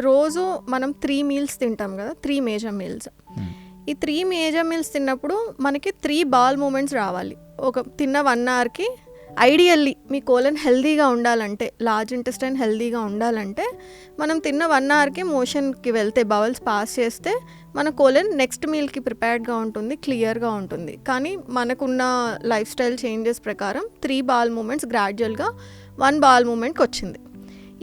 రోజు మనం 3 మీల్స్ తింటాం కదా, 3 మేజర్ మీల్స్. ఈ 3 మేజర్ మీల్స్ తిన్నప్పుడు మనకి 3 బాల్ మూమెంట్స్ రావాలి. ఒక తిన్న 1 అవర్కి ఐడియల్లీ మీ కోలన్ హెల్దీగా ఉండాలంటే, లార్జ్ ఇంటెస్టైన్ హెల్దీగా ఉండాలంటే మనం తిన్న 1 అవర్కి మోషన్కి వెళ్తే, బవల్స్ పాస్ చేస్తే మన కోలన్ నెక్స్ట్ మీల్కి ప్రిపేర్డ్గా ఉంటుంది, క్లియర్గా ఉంటుంది. కానీ మనకున్న లైఫ్ స్టైల్ చేంజెస్ ప్రకారం 3 బాల్ మూమెంట్స్ గ్రాడ్యువల్గా 1 బాల్ మూమెంట్కి వచ్చింది.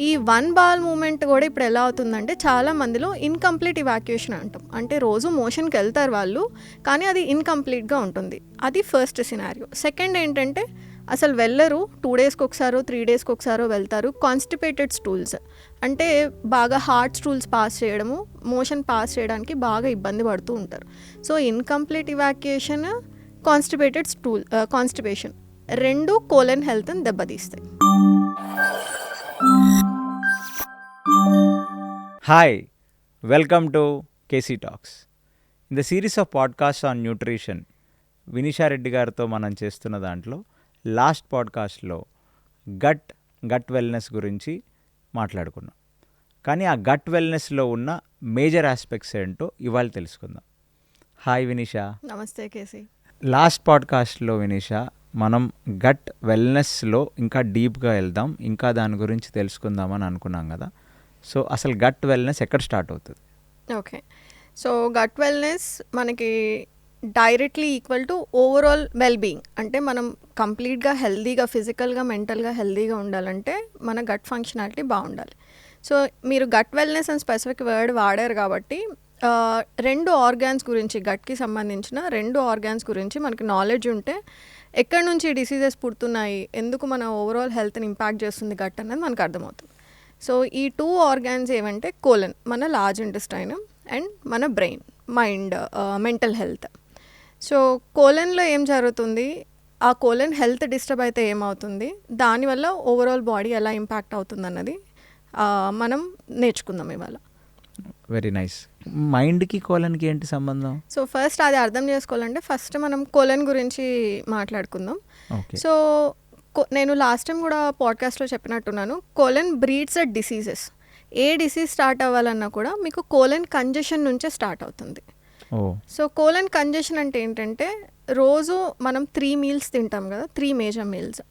ఈ 1 బాల్ మూమెంట్ కూడా ఇప్పుడు ఎలా అవుతుందంటే చాలా మందిలో ఇన్కంప్లీట్ ఇవాక్యుయేషన్ అంటాం. అంటే రోజు మోషన్కి వెళ్తారు వాళ్ళు, కానీ అది ఇన్కంప్లీట్గా ఉంటుంది. అది ఫస్ట్ సినారియో. సెకండ్ ఏంటంటే అసలు వెళ్ళరు, 2 డేస్కి ఒకసారో 3 డేస్కి ఒకసారో వెళ్తారు. కాన్స్టిపేటెడ్ స్టూల్స్ అంటే బాగా హార్డ్ స్టూల్స్ పాస్ చేయడము, మోషన్ పాస్ చేయడానికి బాగా ఇబ్బంది పడుతూ ఉంటారు. సో ఇన్కంప్లీట్ ఇవాక్యుయేషన్, కాన్స్టిపేషన్ రెండు కోలన్ హెల్త్ని దెబ్బతీస్తాయి. Hi, welcome to KC Talks. In the series of podcasts on nutrition, Vinisha Reddy గారితో మనం చేస్తున్న దాంట్లో లాస్ట్ పాడ్కాస్ట్లో గట్ వెల్నెస్ గురించి మాట్లాడుకున్నాం. కానీ ఆ గట్ వెల్నెస్లో ఉన్న మేజర్ ఆస్పెక్ట్స్ ఏంటో ఇవాళ తెలుసుకుందాం. హాయ్ వినీషా. నమస్తే కేసీ. లాస్ట్ పాడ్కాస్ట్లో వినీషా మనం గట్ వెల్నెస్లో ఇంకా డీప్గా వెళ్దాం, ఇంకా దాని గురించి తెలుసుకుందామని అనుకున్నాం కదా. సో అసలు గట్ వెల్నెస్ ఎక్కడ స్టార్ట్ అవుతుంది? ఓకే, సో గట్ వెల్నెస్ మనకి directly equal to overall wellbeing. అంటే మనం కంప్లీట్గా హెల్దీగా, ఫిజికల్గా, మెంటల్గా హెల్దీగా ఉండాలంటే మన గట్ ఫంక్షనాలిటీ బాగుండాలి. సో మీరు గట్ వెల్నెస్ అని స్పెసిఫిక్ వర్డ్ వాడారు కాబట్టి 2 ఆర్గాన్స్ గురించి, గట్కి సంబంధించిన 2 ఆర్గాన్స్ గురించి మనకి నాలెడ్జ్ ఉంటే ఎక్కడి నుంచి డిసీజెస్ పుడుతున్నాయి, ఎందుకు మన ఓవరాల్ హెల్త్ని ఇంపాక్ట్ చేస్తుంది గట్ అన్నది మనకు అర్థమవుతుంది. సో ఈ 2 ఆర్గాన్స్ ఏమంటే కోలన్, మన లార్జ్ ఇంటెస్టైన్, అండ్ మన brain, mind, mental health. So కోలన్లో ఏం జరుగుతుంది, ఆ కోలన్ హెల్త్ డిస్టర్బ్ అయితే ఏమవుతుంది, దానివల్ల ఓవరాల్ బాడీ ఎలా ఇంపాక్ట్ అవుతుంది అన్నది మనం నేర్చుకుందాం ఇవాళ. Very nice. మైండ్కి కోలన్కి ఏంటి సంబంధం? సో ఫస్ట్ అది అర్థం చేసుకోవాలంటే ఫస్ట్ మనం కోలన్ గురించి మాట్లాడుకుందాం. సో నేను లాస్ట్ టైం కూడా పాడ్కాస్ట్లో చెప్పినట్టున్నాను, కోలన్ బ్రీడ్స్ అట్ డిసీజెస్. ఏ డిసీజ్ స్టార్ట్ అవ్వాలన్నా కూడా మీకు కోలన్ కంజెషన్ నుంచే స్టార్ట్ అవుతుంది. సో కోలన్ కంజెషన్ అంటే ఏంటంటే రోజు మనం 3 మీల్స్ తింటాం కదా, 3 మేజర్ మీల్స్.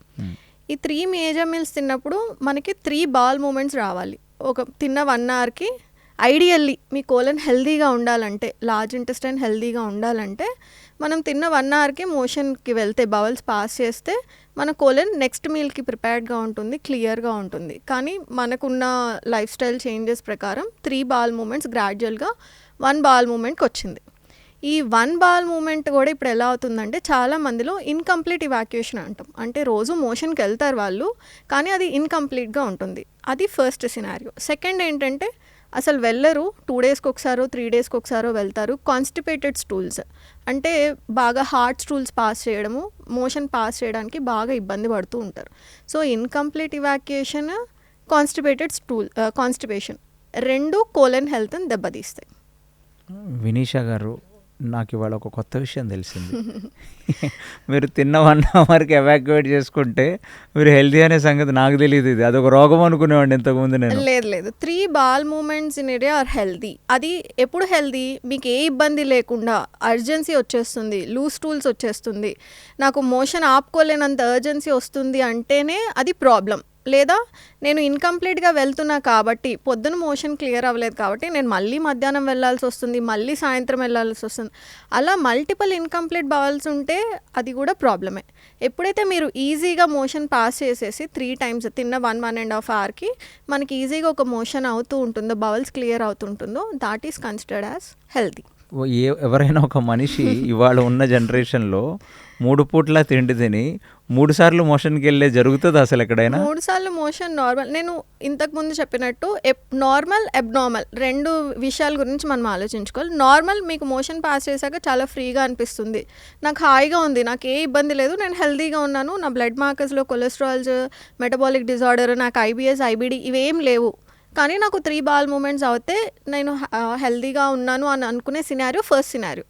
ఈ 3 మేజర్ మీల్స్ తిన్నప్పుడు మనకి 3 బాల్ మూమెంట్స్ రావాలి. ఒక తిన్న 1 అవర్కి ఐడియల్లీ మీ కోలన్ హెల్దీగా ఉండాలంటే, లార్జ్ ఇంటెస్టైన్ హెల్దీగా ఉండాలంటే మనం తిన్న 1 అవర్కి మోషన్కి వెళ్తే, బవల్స్ పాస్ చేస్తే మన కోలన్ నెక్స్ట్ మీల్కి ప్రిపేర్డ్గా ఉంటుంది, క్లియర్గా ఉంటుంది. కానీ మనకున్న లైఫ్ స్టైల్ చేంజెస్ ప్రకారం 3 బాల్ మూమెంట్స్ గ్రాడ్యువల్గా 1 బాల్ మూమెంట్కి వచ్చింది. ఈ 1 బాల్ మూమెంట్ కూడా ఇప్పుడు ఎలా అవుతుందంటే చాలా మందిలో ఇన్కంప్లీట్ ఇవాక్యుయేషన్ అంటాం. అంటే రోజు మోషన్కి వెళ్తారు వాళ్ళు, కానీ అది ఇన్కంప్లీట్గా ఉంటుంది. అది ఫస్ట్ సినారియో. సెకండ్ ఏంటంటే అసలు వెళ్ళరు, 2 డేస్కి ఒకసారో 3 డేస్కి ఒకసారో వెళ్తారు. కాన్స్టిపేటెడ్ స్టూల్స్ అంటే బాగా హార్డ్ స్టూల్స్ పాస్ చేయడము, మోషన్ పాస్ చేయడానికి బాగా ఇబ్బంది పడుతూ ఉంటారు. సో ఇన్కంప్లీట్ ఇవాక్యుయేషన్, కాన్స్టిపేషన్ రెండు కోలన్ హెల్త్ని దెబ్బతీస్తాయి. వినీషా గారు, నాకు ఇవాళ ఒక కొత్త విషయం తెలిసింది. మీరు తిన్న 1 అవర్కి ఎవాక్యుయేట్ చేసుకుంటే మీరు హెల్తీ అనే సంగతి నాకు తెలియదు. ఇది అదొక రోగం అనుకునేవాడిని ఇంతకుముందు నేను. లేదు, 3 bowel movements in a day are healthy. అది ఎప్పుడు హెల్తీ, మీకు ఏ ఇబ్బంది లేకుండా అర్జెన్సీ వచ్చేస్తుంది, లూజ్ స్టూల్స్ వచ్చేస్తుంది, నాకు మోషన్ ఆపుకోలేనంత అర్జెన్సీ వస్తుంది అంటేనే అది ప్రాబ్లం. లేదా నేను ఇన్కంప్లీట్గా వెళ్తున్నా కాబట్టి, పొద్దున మోషన్ క్లియర్ అవ్వలేదు కాబట్టి నేను మళ్ళీ మధ్యాహ్నం వెళ్ళాల్సి వస్తుంది, మళ్ళీ సాయంత్రం వెళ్ళాల్సి వస్తుంది. అలా మల్టిపుల్ ఇన్కంప్లీట్ బవల్స్ ఉంటే అది కూడా ప్రాబ్లమే. ఎప్పుడైతే మీరు ఈజీగా మోషన్ పాస్ చేసేసి 3 టైమ్స్ తిన్న 1.5 అవర్కి మనకి ఈజీగా ఒక మోషన్ అవుతూ ఉంటుందో, బవల్స్ క్లియర్ అవుతుంటుందో, that is considered as healthy. ఎవరైనా ఒక మనిషి ఇవాళ ఉన్న జనరేషన్లో 3 పూట్ల తిండి తిని 3 సార్లు మోషన్కి వెళ్ళే జరుగుతుంది అసలు ఎక్కడైనా? 3 సార్లు మోషన్ నార్మల్. నేను ఇంతకుముందు చెప్పినట్టు నార్మల్, అబ్నార్మల్ 2 విషయాల గురించి మనం ఆలోచించుకోవాలి. నార్మల్, మీకు మోషన్ పాస్ చేశాక చాలా ఫ్రీగా అనిపిస్తుంది, నాకు హాయిగా ఉంది, నాకు ఏ ఇబ్బంది లేదు, నేను హెల్తీగా ఉన్నాను, నా బ్లడ్ మార్కర్స్లో కొలెస్ట్రాల్స్, మెటబాలిక్ డిజార్డర్, నాకు IBS, IBD ఇవేం లేవు, కానీ నాకు 3 బాల్ మూమెంట్స్ అవుతే నేను హెల్తీగా ఉన్నాను అని అనుకునే సినారియో ఫస్ట్ సినారియో.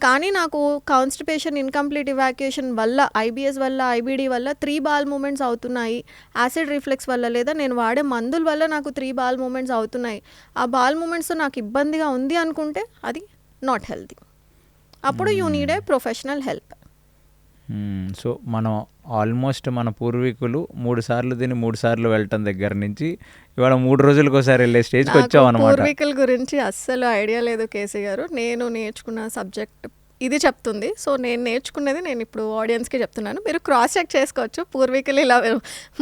కానీ నాకు కాన్స్టిపేషన్, ఇన్కంప్లీట్ ఇవాక్యుయేషన్ వల్ల, ఐబిఎస్ వల్ల, ఐబిడి వల్ల 3 బాల్ మూమెంట్స్ అవుతున్నాయి, యాసిడ్ రిఫ్లెక్స్ వల్ల లేదా నేను వాడే మందుల వల్ల నాకు 3 బాల్ మూమెంట్స్ అవుతున్నాయి, ఆ బాల్ మూమెంట్స్తో నాకు ఇబ్బందిగా ఉంది అనుకుంటే అది నాట్ హెల్తీ. అప్పుడు you need a professional help. So మనం ఆల్మోస్ట్ మన పూర్వీకులు 3 సార్లు తిని 3 సార్లు వెళ్ళటం దగ్గర నుంచి ఇవాళ 3 రోజులకు ఒకసారి వెళ్ళే స్టేజ్కి వచ్చాం అనమాట. పూర్వీకుల గురించి అస్సలు ఐడియా లేదు కేసీ గారు. నేను నేర్చుకున్న సబ్జెక్ట్ ఇది చెప్తుంది. సో నేను నేర్చుకున్నది నేను ఇప్పుడు ఆడియన్స్కి చెప్తున్నాను. మీరు క్రాస్ చెక్ చేసుకోవచ్చు, పూర్వీకులు ఇలా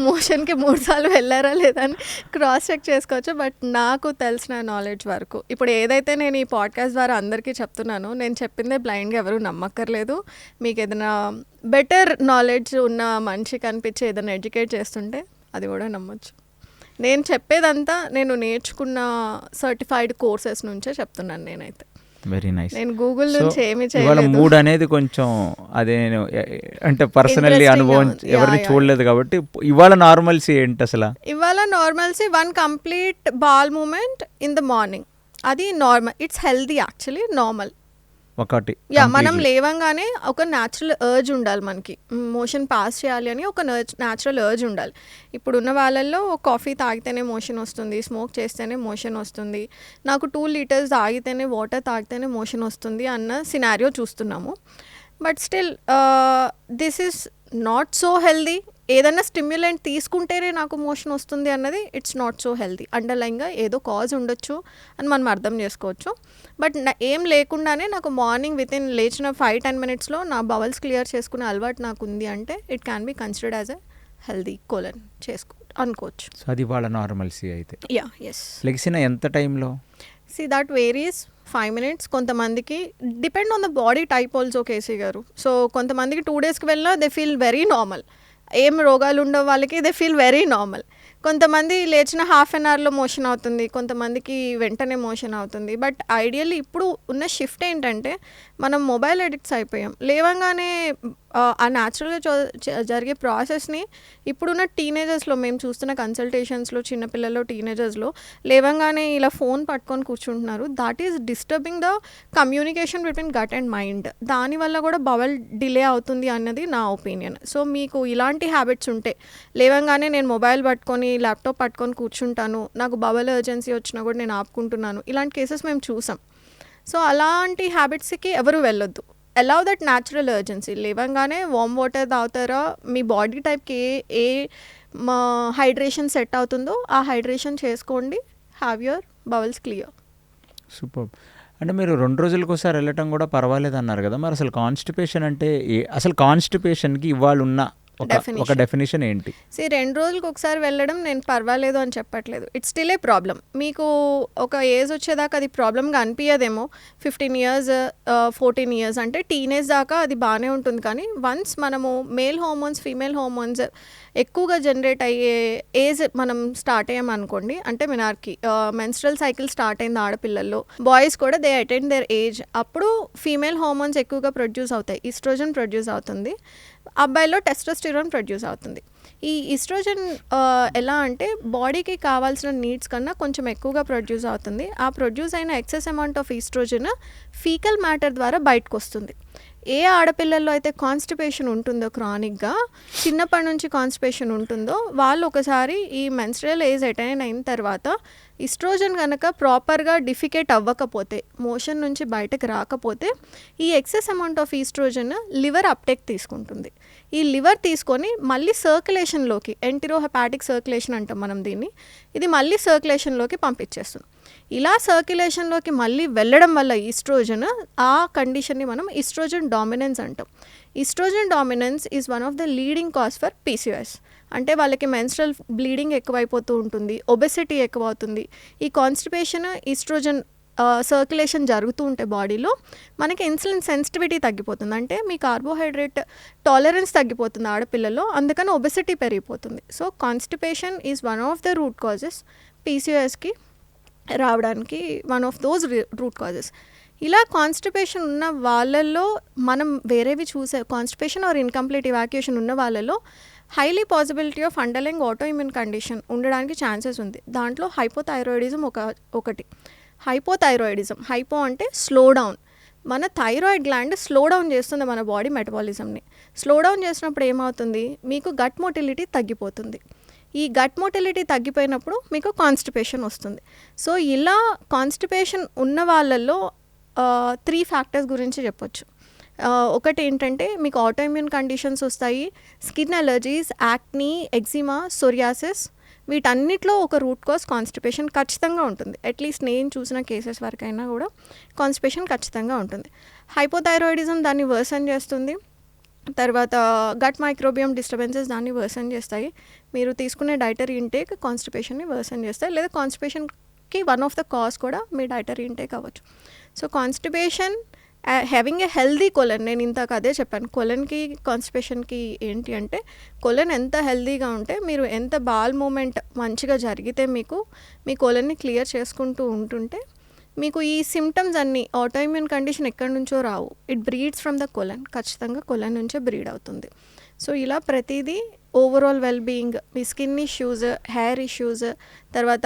మోషన్కి 3 సార్లు వెళ్ళారా లేదా అని క్రాస్ చెక్ చేసుకోవచ్చు. బట్ నాకు తెలిసిన నాలెడ్జ్ వరకు ఇప్పుడు ఏదైతే నేను ఈ పాడ్కాస్ట్ ద్వారా అందరికీ చెప్తున్నానో, నేను చెప్పిందే బ్లైండ్గా ఎవరు నమ్మక్కర్లేదు. మీకు ఏదైనా బెటర్ నాలెడ్జ్ ఉన్న మనిషి కనిపించి ఏదైనా ఎడ్యుకేట్ చేస్తుంటే అది కూడా నమ్మొచ్చు. నేను చెప్పేదంతా నేను నేర్చుకున్న సర్టిఫైడ్ కోర్సెస్ నుంచే చెప్తున్నాను నేనైతే. Very nice. నేను గూగుల్ నుంచి ఏమి ఇవాళ చేయలేదు. 3 అనేది కొంచెం అదే నేను అంటే పర్సనల్లీ అనుభవం ఎవరిని చూడలేదు కాబట్టి ఇవాళ నార్మల్సీ ఏంటి అసలు? ఇవాళ normalcy 1 complete bowel movement in the morning, అది normal, it's healthy actually, normal. ఒకటి మనం లేవంగానే ఒక న్యాచురల్ అర్జ్ ఉండాలి మనకి, మోషన్ పాస్ చేయాలి అని ఒక న్యాచురల్ అర్జ్ ఉండాలి. ఇప్పుడున్న వాళ్ళల్లో కాఫీ తాగితేనే మోషన్ వస్తుంది, స్మోక్ చేస్తేనే మోషన్ వస్తుంది, నాకు 2 లీటర్స్ తాగితేనే, వాటర్ తాగితేనే మోషన్ వస్తుంది అన్న సినారియో చూస్తున్నాము. But still this is not so healthy. ఏదైనా స్టిమ్యులెంట్ తీసుకుంటేనే నాకు మోషన్ వస్తుంది అన్నది ఇట్స్ నాట్ సో హెల్దీ. అండర్లైన్గా ఏదో కాజ్ ఉండొచ్చు అని మనం అర్థం చేసుకోవచ్చు. బట్ ఏం లేకుండానే నాకు మార్నింగ్ వితిన్ లేచిన 5-10 మినిట్స్లో నా బవల్స్ క్లియర్ చేసుకునే అలవాటు నాకు ఉంది అంటే it can be considered as a healthy colon అనుకోవచ్చు. సో అది వాళ్ళ నార్మల్సీ అయితే. Yeah, yes. లెగిసిన ఎంత టైంలో? See that varies. 5 మినిట్స్, కొంతమందికి depend on the body type also KC గారు. సో కొంతమందికి 2 డేస్కి వెళ్ళినా దే ఫీల్ వెరీ నార్మల్, ఏం రోగాలు ఉండవు వాళ్ళకి, దే ఫీల్ వెరీ నార్మల్. కొంతమంది లేచిన హాఫ్ అన్ అవర్లో మోషన్ అవుతుంది, కొంతమందికి వెంటనే మోషన్ అవుతుంది. బట్ ఐడియల్లీ ఇప్పుడు ఉన్న షిఫ్ట్ ఏంటంటే మనం మొబైల్ అడిక్ట్స్ అయిపోయాం. లేవంగానే ఆ న్యాచురల్గా జరిగే ప్రాసెస్ని ఇప్పుడున్న టీనేజర్స్లో మేము చూస్తున్న కన్సల్టేషన్స్లో, చిన్నపిల్లల్లో, టీనేజర్స్లో లేవంగానే ఇలా ఫోన్ పట్టుకొని కూర్చుంటున్నారు. That is disturbing the communication between gut and mind. దానివల్ల కూడా బవల్ డిలే అవుతుంది అన్నది నా ఒపీనియన్. సో మీకు ఇలాంటి హ్యాబిట్స్ ఉంటే, లేవంగానే నేను మొబైల్ పట్టుకొని, ల్యాప్టాప్ పట్టుకొని కూర్చుంటాను, నాకు బవల్ ఎర్జెన్సీ వచ్చినా కూడా నేను ఆపుకుంటున్నాను, ఇలాంటి కేసెస్ మేము చూసాం. సో అలాంటి హ్యాబిట్స్కి ఎవరు వెళ్ళొద్దు. Allow that natural urgency. లేవంగానే వామ్ వాటర్ తాగుతారా, మీ బాడీ టైప్కి ఏ హైడ్రేషన్ సెట్ అవుతుందో ఆ హైడ్రేషన్ చేసుకోండి, have your bowels clear. Super. అంటే మీరు 2 రోజులకు ఒకసారి వెళ్ళటం కూడా పర్వాలేదు అన్నారు కదా, మరి అసలు కాన్స్టిపేషన్ అంటే అసలు కాన్స్టిపేషన్కి ఇవాళ ఉన్న ఒక డెఫినేషన్ ఏంటి? 2 రోజులకు ఒకసారి వెళ్ళడం నేను పర్వాలేదు అని చెప్పట్లేదు, ఇట్స్ స్టిల్ ఏ ప్రాబ్లం. మీకు ఒక ఏజ్ వచ్చేదాకా అది ప్రాబ్లంగా అనిపించదేమో, 15 ఇయర్స్ 14 ఇయర్స్ అంటే టీనేజ్ దాకా అది బాగానే ఉంటుంది. కానీ వన్స్ మనము మేల్ హార్మోన్స్, ఫీమేల్ హార్మోన్స్ ఎక్కువగా జనరేట్ అయ్యే ఏజ్ మనం స్టార్ట్ అయ్యామనుకోండి, అంటే మినార్కి మెన్స్ట్రల్ సైకిల్ స్టార్ట్ అయింది ఆడపిల్లల్లో, బాయ్స్ కూడా దే అటెండ్ దేర్ ఏజ్, అప్పుడు ఫీమేల్ హార్మోన్స్ ఎక్కువగా ప్రొడ్యూస్ అవుతాయి, ఈస్ట్రోజన్ ప్రొడ్యూస్ అవుతుంది, అబ్బాయిలో టెస్టోస్టెరాన్ ప్రొడ్యూస్ అవుతుంది. ఈ ఈస్ట్రోజన్ ఎలా అంటే బాడీకి కావాల్సిన నీడ్స్ కన్నా కొంచెం ఎక్కువగా ప్రొడ్యూస్ అవుతుంది. ఆ ప్రొడ్యూస్ అయిన excess amount of estrogen faecal matter ద్వారా బయటకు వస్తుంది. ఏ ఆడపిల్లల్లో అయితే కాన్స్టిపేషన్ ఉంటుందో, క్రానిక్గా చిన్నప్పటి నుంచి కాన్స్టిపేషన్ ఉంటుందో, వాళ్ళు ఒకసారి ఈ మెన్స్ట్రల్ ఏజ్ అటైన్ అయిన తర్వాత ఈస్ట్రోజన్ కనుక ప్రాపర్గా డిఫికేట్ అవ్వకపోతే, మోషన్ నుంచి బయటకు రాకపోతే, ఈ excess amount of estrogen liver uptake తీసుకుంటుంది. ఈ లివర్ తీసుకొని మళ్ళీ సర్క్యులేషన్లోకి, ఎంటెరోహెపాటిక్ సర్క్యులేషన్ అంటాం మనం దీన్ని, ఇది మళ్ళీ సర్క్యులేషన్లోకి పంపించేస్తుంది. ఇలా సర్క్యులేషన్లోకి మళ్ళీ వెళ్ళడం వల్ల ఈస్ట్రోజన్, ఆ కండిషన్ని మనం ఈస్ట్రోజన్ డామినెన్స్ అంటాం. Estrogen dominance is one of the leading cause for PCOS. అంటే వాళ్ళకి మెన్స్ట్రల్ బ్లీడింగ్ ఎక్కువైపోతూ ఉంటుంది, ఒబెసిటీ ఎక్కువ అవుతుంది. ఈ కాన్స్టిపేషన్, ఈస్ట్రోజన్ సర్క్యులేషన్ జరుగుతూ ఉంటే బాడీలో మనకి ఇన్సులిన్ సెన్సిటివిటీ తగ్గిపోతుంది, అంటే మీ కార్బోహైడ్రేట్ టాలరెన్స్ తగ్గిపోతుంది ఆడపిల్లల్లో, అందుకని ఒబెసిటీ పెరిగిపోతుంది. So constipation is one of the root causes పీసీఓఎస్కి రావడానికి, one of those root causes. ఇలా కాన్స్టిపేషన్ ఉన్న వాళ్ళల్లో మనం వేరేవి చూసే, కాన్స్టిపేషన్ ఆర్ ఇన్కంప్లీట్ ఇవాక్యుయేషన్ ఉన్న వాళ్ళలో highly possibility of underlying auto immune condition ఉండడానికి ఛాన్సెస్ ఉంది. దాంట్లో హైపోథైరాయిడిజం ఒకటి. హైపోథైరాయిడిజం, హైపో అంటే స్లో డౌన్, మన థైరాయిడ్ గ్లాండ్ స్లో డౌన్ చేస్తుంది మన బాడీ మెటబాలిజంని. స్లో డౌన్ చేసినప్పుడు ఏమవుతుంది, మీకు గట్ మోటిలిటీ తగ్గిపోతుంది. ఈ గట్ మోటిలిటీ తగ్గిపోయినప్పుడు మీకు కాన్స్టిపేషన్ వస్తుంది. సో ఇలా కాన్స్టిపేషన్ ఉన్న వాళ్ళల్లో 3 ఫ్యాక్టర్స్ గురించి చెప్పొచ్చు. ఒకటి ఏంటంటే మీకు ఆటో ఇమ్యూన్ కండిషన్స్ వస్తాయి, skin allergies, acne, eczema, psoriasis, వీటన్నిటిలో ఒక రూట్ కాజ్ కాన్స్టిపేషన్ ఖచ్చితంగా ఉంటుంది. అట్లీస్ట్ నేను చూసిన కేసెస్ వరకైనా కూడా కాన్స్టిపేషన్ ఖచ్చితంగా ఉంటుంది. హైపోథైరాయిడిజం దాన్ని వర్సన్ చేస్తుంది. తర్వాత గట్ మైక్రోబియం డిస్టర్బెన్సెస్ దాన్ని వర్సన్ చేస్తాయి. మీరు తీసుకునే డైటరీ ఇంటేక్ కాన్స్టిపేషన్ని వర్సన్ చేస్తాయి, లేదా కాన్స్టిపేషన్కి వన్ ఆఫ్ ద కాజ్ కూడా మీ డైటరీ ఇంటేక్ అవ్వచ్చు. So constipation having a healthy colon, నేను ఇంతకు అదే చెప్పాను, కొలన్కి కాన్స్టిపేషన్కి ఏంటి అంటే కొలన్ ఎంత హెల్దీగా ఉంటే, మీరు ఎంత బాల్ మూమెంట్ మంచిగా జరిగితే మీకు మీ కొలన్ని క్లియర్ చేసుకుంటూ ఉంటుంటే మీకు ఈ సిమ్టమ్స్ అన్నీ, ఆటో ఇమ్యూన్ కండిషన్ ఎక్కడి నుంచో రావు. It breeds from the colon, ఖచ్చితంగా కొలన్ నుంచే బ్రీడ్ అవుతుంది. సో ఇలా ప్రతిదీ ఓవరాల్ వెల్ బీయింగ్, మీ స్కిన్ ఇష్యూస్, హెయిర్ ఇష్యూస్, తర్వాత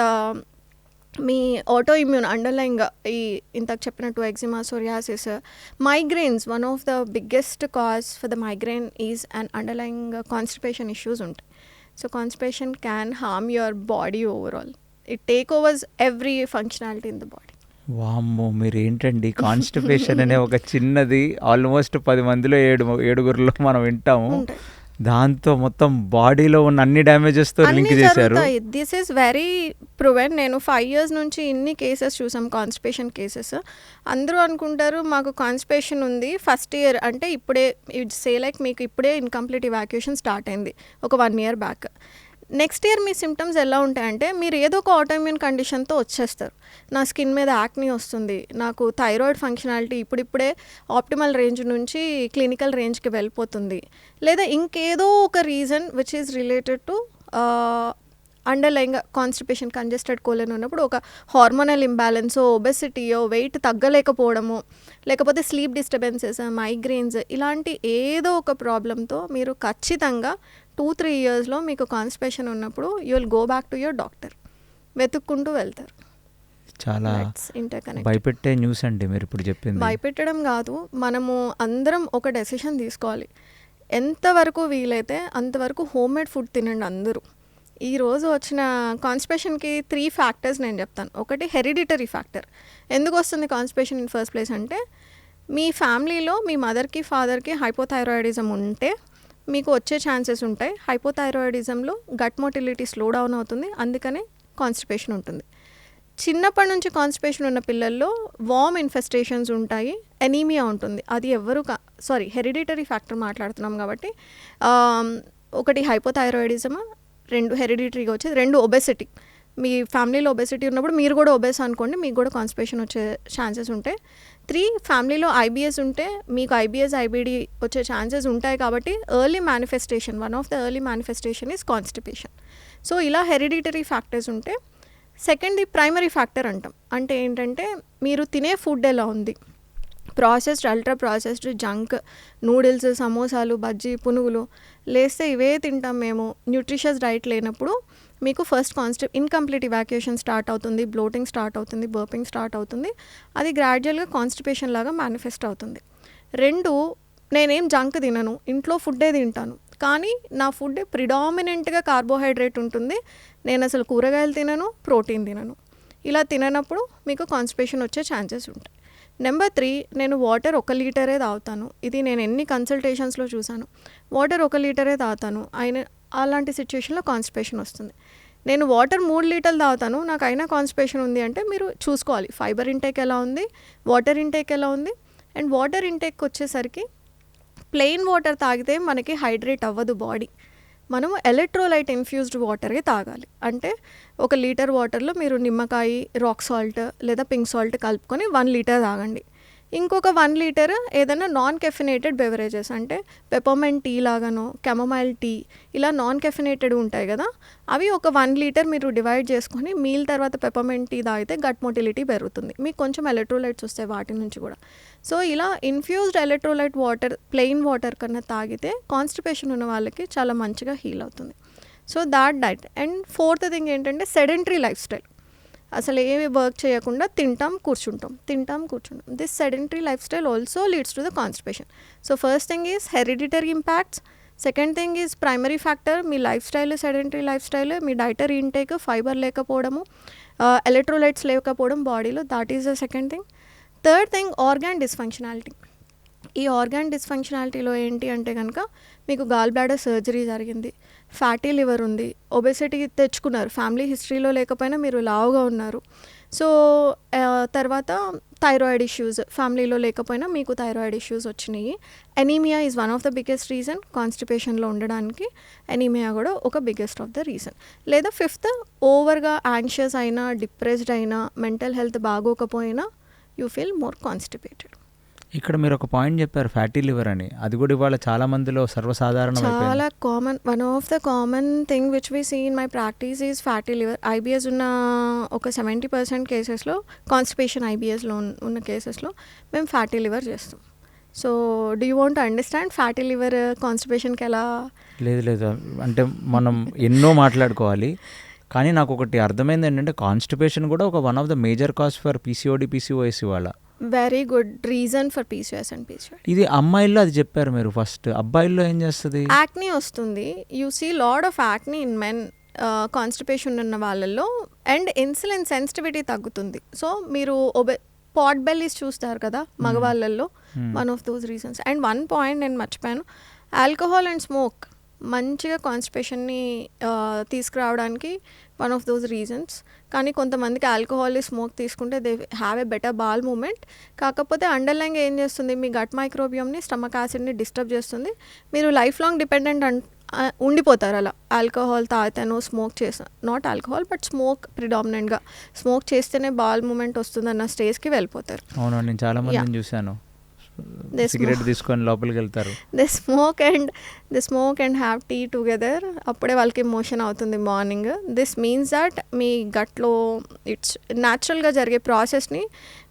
మీ ఆటో ఇమ్యూన్ అండర్లైంగ్ ఈ ఇంతకు చెప్పినట్టు eczema, psoriasis, migraines, one of the biggest cause for the migraine is and underlying constipation issues ఉంటాయి. So constipation can harm your body overall. It take overs every functionality in the body. వామ్మో, మీరు ఏంటండి constipation అనే ఒక చిన్నది almost 10 మందిలో 7 మనం వింటాము, దాంతో మొత్తం బాడీలో ఉన్న అన్ని డ్యామేజెస్తో లింక్ చేశారు. This is very proven. నేను 5 years నుంచి ఇన్ని కేసెస్ చూసాం, కాన్స్టిపేషన్ కేసెస్. అందరూ అనుకుంటారు మాకు కాన్స్టిపేషన్ ఉంది ఫస్ట్ ఇయర్ అంటే ఇప్పుడే, సే లైక్ మీకు ఇప్పుడే ఇన్కంప్లీట్ ఇవాక్యుయేషన్ స్టార్ట్ అయింది ఒక 1 year బ్యాక్. నెక్స్ట్ ఇయర్ మీ సిమ్టమ్స్ ఎలా ఉంటాయంటే, మీరు ఏదో ఒక ఆటోఇమ్యూన్ కండిషన్తో వచ్చేస్తారు. నా స్కిన్ మీద యాక్నీ వస్తుంది, నాకు థైరాయిడ్ ఫంక్షనాలిటీ ఇప్పుడిప్పుడే ఆప్టిమల్ రేంజ్ నుంచి క్లినికల్ రేంజ్కి వెళ్ళిపోతుంది, లేదా ఇంకేదో ఒక reason which is related to underlying constipation, congested colon ఉన్నప్పుడు ఒక హార్మోనల్ ఇంబ్యాలెన్సో, ఒబెసిటీయో, వెయిట్ తగ్గలేకపోవడము, లేకపోతే స్లీప్ డిస్టర్బెన్సెస్, మైగ్రెయిన్స్, ఇలాంటి ఏదో ఒక ప్రాబ్లంతో మీరు ఖచ్చితంగా 2-3 yearsలో మీకు కాన్స్టిపేషన్ ఉన్నప్పుడు you will go back to your doctor, వెతుక్కుంటూ వెళ్తారు. చాలా భయపెట్టే న్యూస్ అండి మీరు ఇప్పుడు చెప్పింది. భయపెట్టడం కాదు, మనము అందరం ఒక డెసిషన్ తీసుకోవాలి. ఎంతవరకు వీలైతే అంతవరకు హోమ్ మేడ్ ఫుడ్ తినండి అందరూ. ఈరోజు వచ్చిన కాన్స్టిపేషన్కి 3 factors నేను చెప్తాను. ఒకటి హెరిడిటరీ ఫ్యాక్టర్. ఎందుకు వస్తుంది కాన్స్టిపేషన్ ఇన్ ఫస్ట్ ప్లేస్ అంటే, మీ ఫ్యామిలీలో మీ మదర్కి ఫాదర్కి హైపోథైరాయిడిజం ఉంటే మీకు వచ్చే ఛాన్సెస్ ఉంటాయి. హైపోథైరాయిడిజంలో గట్ మోటిలిటీ స్లో డౌన్ అవుతుంది, అందుకనే కాన్స్టిపేషన్ ఉంటుంది. చిన్నప్పటి నుంచి కాన్స్టిపేషన్ ఉన్న పిల్లల్లో వార్మ్ ఇన్ఫెస్టేషన్స్ ఉంటాయి, ఎనీమియా ఉంటుంది. అది హెరిడిటరీ ఫ్యాక్టర్ మాట్లాడుతున్నాం కాబట్టి, ఒకటి హైపోథైరాయిడిజం, 2 హెరిడిటరీగా వచ్చేది, 2 ఒబెసిటీ. మీ ఫ్యామిలీలో ఒబెసిటీ ఉన్నప్పుడు మీరు కూడా ఒబెస్ అనుకోండి, మీకు కూడా కాన్స్టిపేషన్ వచ్చే ఛాన్సెస్ ఉంటాయి. 3 ఫ్యామిలీలో ఐబిఎస్ ఉంటే మీకు ఐబిఎస్, ఐబిడి వచ్చే ఛాన్సెస్ ఉంటాయి. కాబట్టి early manifestation, one of the early manifestation is constipation. So ఇలా హెరిడిటరీ ఫ్యాక్టర్స్ ఉంటే, సెకండ్ది ప్రైమరీ ఫ్యాక్టర్ అంటాం. అంటే ఏంటంటే మీరు తినే ఫుడ్ ఎలా ఉంది, processed, ultra processed, junk, noodles, సమోసాలు, బజ్జీ, పునుగులు లేస్తే ఇవే తింటాం మేము. న్యూట్రిషియస్ డైట్ లేనప్పుడు మీకు ఫస్ట్ ఇన్కంప్లీట్ ఇవాక్యుయేషన్ స్టార్ట్ అవుతుంది, బ్లోటింగ్ స్టార్ట్ అవుతుంది, బర్పింగ్ స్టార్ట్ అవుతుంది. అది గ్రాడ్యువల్గా కాన్స్టిపేషన్ లాగా మేనిఫెస్ట్ అవుతుంది. 2, నేనేం జంక్ తినను, ఇంట్లో ఫుడ్డే తింటాను, కానీ నా ఫుడ్ ప్రిడామినెంట్గా కార్బోహైడ్రేట్ ఉంటుంది, నేను అసలు కూరగాయలు తినను, ప్రోటీన్ తినను. ఇలా తిననప్పుడు మీకు కాన్స్టిపేషన్ వచ్చే ఛాన్సెస్ ఉంటాయి. నెంబర్ 3, నేను వాటర్ 1 లీటరే తాగుతాను. ఇది నేను ఎన్ని కన్సల్టేషన్స్లో చూశాను. వాటర్ 1 లీటరే తాగుతాను, అలాంటి సిచ్యువేషన్లో కాన్స్టిపేషన్ వస్తుంది. నేను వాటర్ 3 లీటర్లు తాగుతాను, నాకు అయినా కాన్స్టిపేషన్ ఉంది అంటే మీరు చూసుకోవాలి ఫైబర్ ఇంటేక్ ఎలా ఉంది, వాటర్ ఇంటేక్ ఎలా ఉంది. అండ్ వాటర్ ఇంటేక్ వచ్చేసరికి ప్లెయిన్ వాటర్ తాగితే మనకి హైడ్రేట్ అవ్వదు బాడీ. మనము ఎలక్ట్రోలైట్ ఇన్ఫ్యూజ్డ్ వాటరే తాగాలి. అంటే 1 లీటర్ వాటర్లో మీరు నిమ్మకాయ, రాక్ సాల్ట్ లేదా పింక్ సాల్ట్ కలుపుకొని 1 లీటర్ తాగండి. ఇంకొక 1 లీటర్ ఏదైనా నాన్ కెఫినేటెడ్ బెవరేజెస్ అంటే పెప్పర్మెంట్ టీ లాగానో కెమమైల్ టీ ఇలా నాన్ కెఫినేటెడ్ ఉంటాయి కదా, అవి ఒక 1 లీటర్ మీరు డివైడ్ చేసుకొని మీల్ తర్వాత పెప్పర్మెంట్ టీ తాగితే గట్ మొటిలిటీ పెరుగుతుంది, మీకు కొంచెం ఎలక్ట్రోలైట్స్ వస్తాయి వాటి నుంచి కూడా. సో ఇలా infused electrolyte water plain water కన్నా తాగితే కాన్స్టిపేషన్ ఉన్న వాళ్ళకి చాలా మంచిగా హీల్ అవుతుంది. So that diet. And fourth thing ఏంటంటే సెడెంటరీ లైఫ్ స్టైల్. అసలు ఏమి వర్క్ చేయకుండా తింటాం కూర్చుంటాం. This sedentary life style also leads to the constipation. So first thing is hereditary impacts, second thing is primary factor me life style, sedentary life style, me dietary intake, fibre లేకపోవడము, electrolytes లేకపోవడం బాడీలో, that is the second thing. Third thing organ dysfunctionality. ఈ organ డిస్ఫంక్షనాలిటీలో ఏంటి అంటే కనుక మీకు gall bladder surgery జరిగింది, ఫ్యాటీ లివర్ ఉంది, ఒబెసిటీ తెచ్చుకున్నారు, ఫ్యామిలీ హిస్టరీలో లేకపోయినా మీరు లావుగా ఉన్నారు, సో తర్వాత థైరాయిడ్ ఇష్యూస్ ఫ్యామిలీలో లేకపోయినా మీకు థైరాయిడ్ ఇష్యూస్ వచ్చినాయి, anaemia is one of the biggest reason కాన్స్టిపేషన్లో ఉండడానికి, ఎనీమియా కూడా ఒక బిగ్గెస్ట్ ఆఫ్ ద రీజన్. లేదా ఫిఫ్త్ ఓవర్గా యాంగ్షియస్ అయినా, డిప్రెస్డ్ అయినా, మెంటల్ హెల్త్ బాగోకపోయినా యూ ఫీల్ మోర్ కాన్స్టిపేటెడ్. ఇక్కడ మీరు ఒక పాయింట్ చెప్పారు ఫ్యాటీ లివర్ అని, అది కూడా ఇవాళ చాలా మందిలో సర్వసాధారణం, చాలా common. One of the common thing which we see in my practice is fatty liver. IBS ఉన్న ఒక 70% కేసెస్లో, కాన్స్టిపేషన్ ఐబిఎస్లో ఉన్న కేసెస్లో మేము ఫ్యాటీ లివర్ చేస్తాం. So do you want understand fatty liver కాన్స్టిపేషన్కి ఎలా? లేదు అంటే మనం ఎన్నో మాట్లాడుకోవాలి, కానీ నాకు ఒకటి అర్థమైంది ఏంటంటే కాన్స్టిపేషన్ కూడా ఒక one of the major cause for PCOD PCOS ఇవాళ. Very good reason for PCOS and PCOD. ఇది అమ్మాయిల్లో అది చెప్పారు మీరు ఫస్ట్, అబ్బాయిల్లో ఏం చేస్తుంది? యాక్నీ వస్తుంది. You see lot of acne in men constipation ఉన్న వాళ్ళల్లో, అండ్ ఇన్సులిన్ సెన్సిటివిటీ తగ్గుతుంది. సో మీరు పాట్ బెల్లీస్ చూస్తారు కదా మగవాళ్ళల్లో, one of those reasons. And one point నేను మర్చిపోయాను, ఆల్కహాల్ అండ్ స్మోక్ మంచిగా కాన్స్టిపేషన్ని తీసుకురావడానికి వన్ ఆఫ్ దోస్ రీజన్స్. కానీ కొంతమందికి ఆల్కహాల్ స్మోక్ తీసుకుంటే they have a better bowel movement, కాకపోతే అండర్లైన్ ఏం చేస్తుంది, మీ గట్ మైక్రోబియంని, స్టమక్ యాసిడ్ని డిస్టర్బ్ చేస్తుంది, మీరు లైఫ్ లాంగ్ డిపెండెంట్ ఉండిపోతారు అలా. ఆల్కహాల్ తాగితేనో స్మోక్ చేసా, నాట్ ఆల్కహాల్ బట్ స్మోక్ ప్రిడామినెంట్గా స్మోక్ చేస్తేనే బాల్ మూమెంట్ వస్తుందన్న స్టేజ్కి వెళ్ళిపోతారు. అవును, నేను చాలా మందిని చూశాను సిగరెట్ తీసుకొని లోపలికి వెళ్తారు, they smoke and have tea together, అప్పుడే వాళ్ళకి మోషన్ అవుతుంది మార్నింగ్. దిస్ మీన్స్ దట్ మీ గట్లో ఇట్స్ న్యాచురల్గా జరిగే ప్రాసెస్ని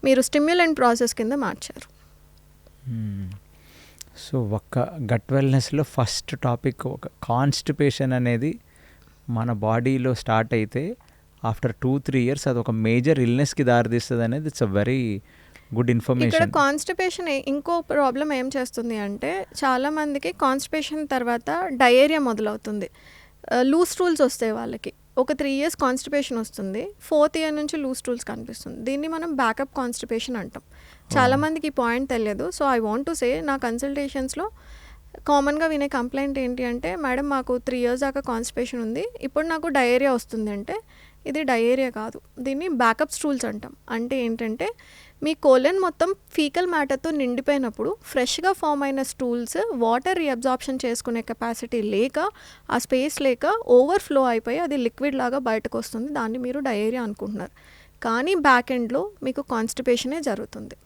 మీరు స్టిమ్యులెంట్ ప్రాసెస్ కింద మార్చారు. సో ఒక్క గట్ వెల్నెస్లో ఫస్ట్ టాపిక్ ఒక కాన్స్టిపేషన్ అనేది మన బాడీలో స్టార్ట్ అయితే ఆఫ్టర్ 2-3 years అది ఒక మేజర్ ఇల్నెస్కి దారితీస్తుంది అనేది it's a very good information. ఇక్కడ కాన్స్టిపేషన్ ఇంకో ప్రాబ్లం ఏం చేస్తుంది అంటే, చాలా మందికి కాన్స్టిపేషన్ తర్వాత డయేరియా మొదలవుతుంది, లూజ్ స్టూల్స్ వస్తాయి వాళ్ళకి. ఒక 3 years కాన్స్టిపేషన్ వస్తుంది, 4th year నుంచి లూజ్ స్టూల్స్ కనిపిస్తుంది. దీన్ని మనం బ్యాకప్ కాన్స్టిపేషన్ అంటాం. చాలామందికి ఈ పాయింట్ తెలియదు. So I want to say, నా కన్సల్టేషన్స్లో కామన్గా వినే కంప్లైంట్ ఏంటి అంటే, మేడం మాకు 3 years దాకా కాన్స్టిపేషన్ ఉంది, ఇప్పుడు నాకు డయేరియా వస్తుంది అంటే, ఇది డయేరియా కాదు, దీన్ని బ్యాకప్ స్టూల్స్ అంటాం. అంటే ఏంటంటే మీ కోలన్ మొత్తం ఫీకల్ మ్యాటర్తో నిండిపోయినప్పుడు ఫ్రెష్గా ఫామ్ అయిన స్టూల్స్ వాటర్ రీఅబ్జార్ప్షన్ చేసుకునే కెపాసిటీ లేక, ఆ స్పేస్ లేక ఓవర్ఫ్లో అయిపోయి అది లిక్విడ్ లాగా బయటకు వస్తుంది, దాన్ని మీరు డయేరియా అనుకుంటున్నారు. కానీ బ్యాక్ ఎండ్లో మీకు కాన్స్టిపేషనే జరుగుతుంది.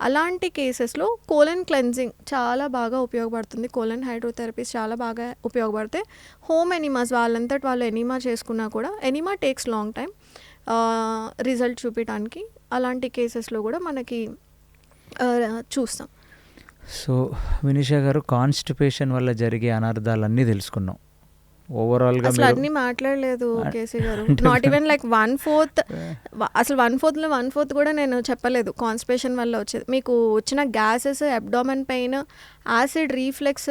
అలాంటి కేసెస్లో కోలన్ క్లెన్జింగ్ చాలా బాగా ఉపయోగపడుతుంది, కోలన్ హైడ్రోథెరపీస్ చాలా బాగా ఉపయోగపడతాయి. హోమ్ ఎనిమాస్ వాళ్ళంతటి వాళ్ళు ఎనిమా చేసుకున్నా కూడా, enema takes long time result చూపించడానికి. అలాంటి కేసెస్లో కూడా మనకి చూస్తాం. సో వినిషా గారు, కాన్స్టిపేషన్ వల్ల జరిగే అనర్థాలన్నీ తెలుసుకున్నాం. ఓవరాల్గా అసలు అన్నీ మాట్లాడలేదు కేసీ గారు. నాట్ ఈవెన్ లైక్ 1/4, అసలు 1/4 కూడా నేను చెప్పలేదు కాన్స్టిపేషన్ వల్ల వచ్చేది. మీకు వచ్చిన gases, abdomen pain, acid reflex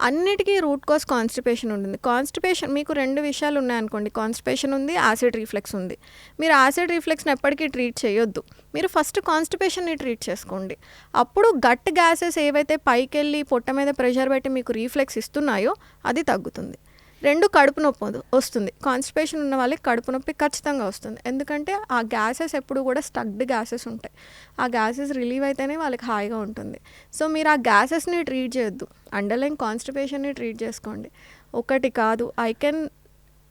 అన్నిటికీ రూట్ కాజ్ కాన్స్టిపేషన్ ఉంటుంది. కాన్స్టిపేషన్ మీకు 2 విషయాలు ఉన్నాయనుకోండి, కాన్స్టిపేషన్ ఉంది, యాసిడ్ రీఫ్లెక్స్ ఉంది. మీరు యాసిడ్ రీఫ్లెక్స్ని ఎప్పటికీ ట్రీట్ చేయొద్దు, మీరు ఫస్ట్ కాన్స్టిపేషన్ని ట్రీట్ చేసుకోండి. అప్పుడు గట్ గ్యాసెస్ ఏవైతే పైకి వెళ్ళి పొట్ట మీద ప్రెషర్ పెట్టి మీకు రీఫ్లెక్స్ ఇస్తున్నాయో అది తగ్గుతుంది. 2 కడుపు నొప్పి వస్తుంది. కాన్స్టిపేషన్ ఉన్న వాళ్ళకి కడుపు నొప్పి ఖచ్చితంగా వస్తుంది, ఎందుకంటే ఆ గ్యాసెస్ ఎప్పుడు కూడా స్టక్డ్ గ్యాసెస్ ఉంటాయి. ఆ గ్యాసెస్ రిలీవ్ అయితేనే వాళ్ళకి హాయిగా ఉంటుంది. సో మీరు ఆ గ్యాసెస్ని ట్రీట్ చేయొద్దు, అండర్లైన్ కాన్స్టిపేషన్ని ట్రీట్ చేసుకోండి. ఒకటి కాదు, ఐ కెన్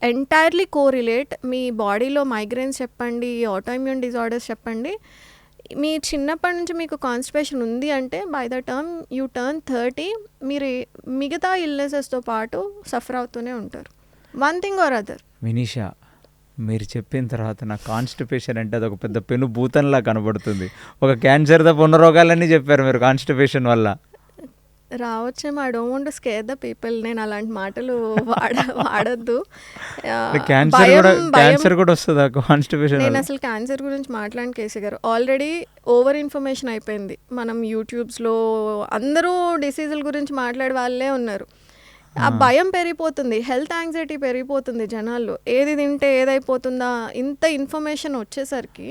ఎంటైర్లీ కోరిలేట్. మీ బాడీలో మైగ్రేన్స్ చెప్పండి, ఆటోఇమ్యూన్ డిజార్డర్స్ చెప్పండి, మీ చిన్నప్పటి నుంచి మీకు కాన్స్టిపేషన్ ఉంది అంటే by the term you turn 30 మీరు మిగతా ఇల్నెసెస్తో పాటు సఫర్ అవుతూనే ఉంటారు, one thing or other. Vinisha, మీరు చెప్పిన తర్వాత నా కాన్స్టిపేషన్ అంటే అదొక పెద్ద పెను భూతంలా కనబడుతుంది. ఒక క్యాన్సర్ ద పునరోగాలన్నీ చెప్పారు మీరు కాన్స్టిపేషన్ వల్ల. రావచ్చేమో, I don't want to scare the people. నేను అలాంటి మాటలు వాడొద్దు. క్యాన్సర్ కూడా వస్తుందా కాన్స్టిపేషన్? నేను అసలు క్యాన్సర్ గురించి మాట్లాడిన కేసీ గారు ఆల్రెడీ ఓవర్ ఇన్ఫర్మేషన్ అయిపోయింది. మనం యూట్యూబ్స్లో అందరూ డిసీజుల గురించి మాట్లాడే వాళ్ళే ఉన్నారు. ఆ భయం పెరిగిపోతుంది, హెల్త్ యాంగ్జైటీ పెరిగిపోతుంది జనాల్లో. ఏది తింటే ఏదైపోతుందా, ఇంత ఇన్ఫర్మేషన్ వచ్చేసరికి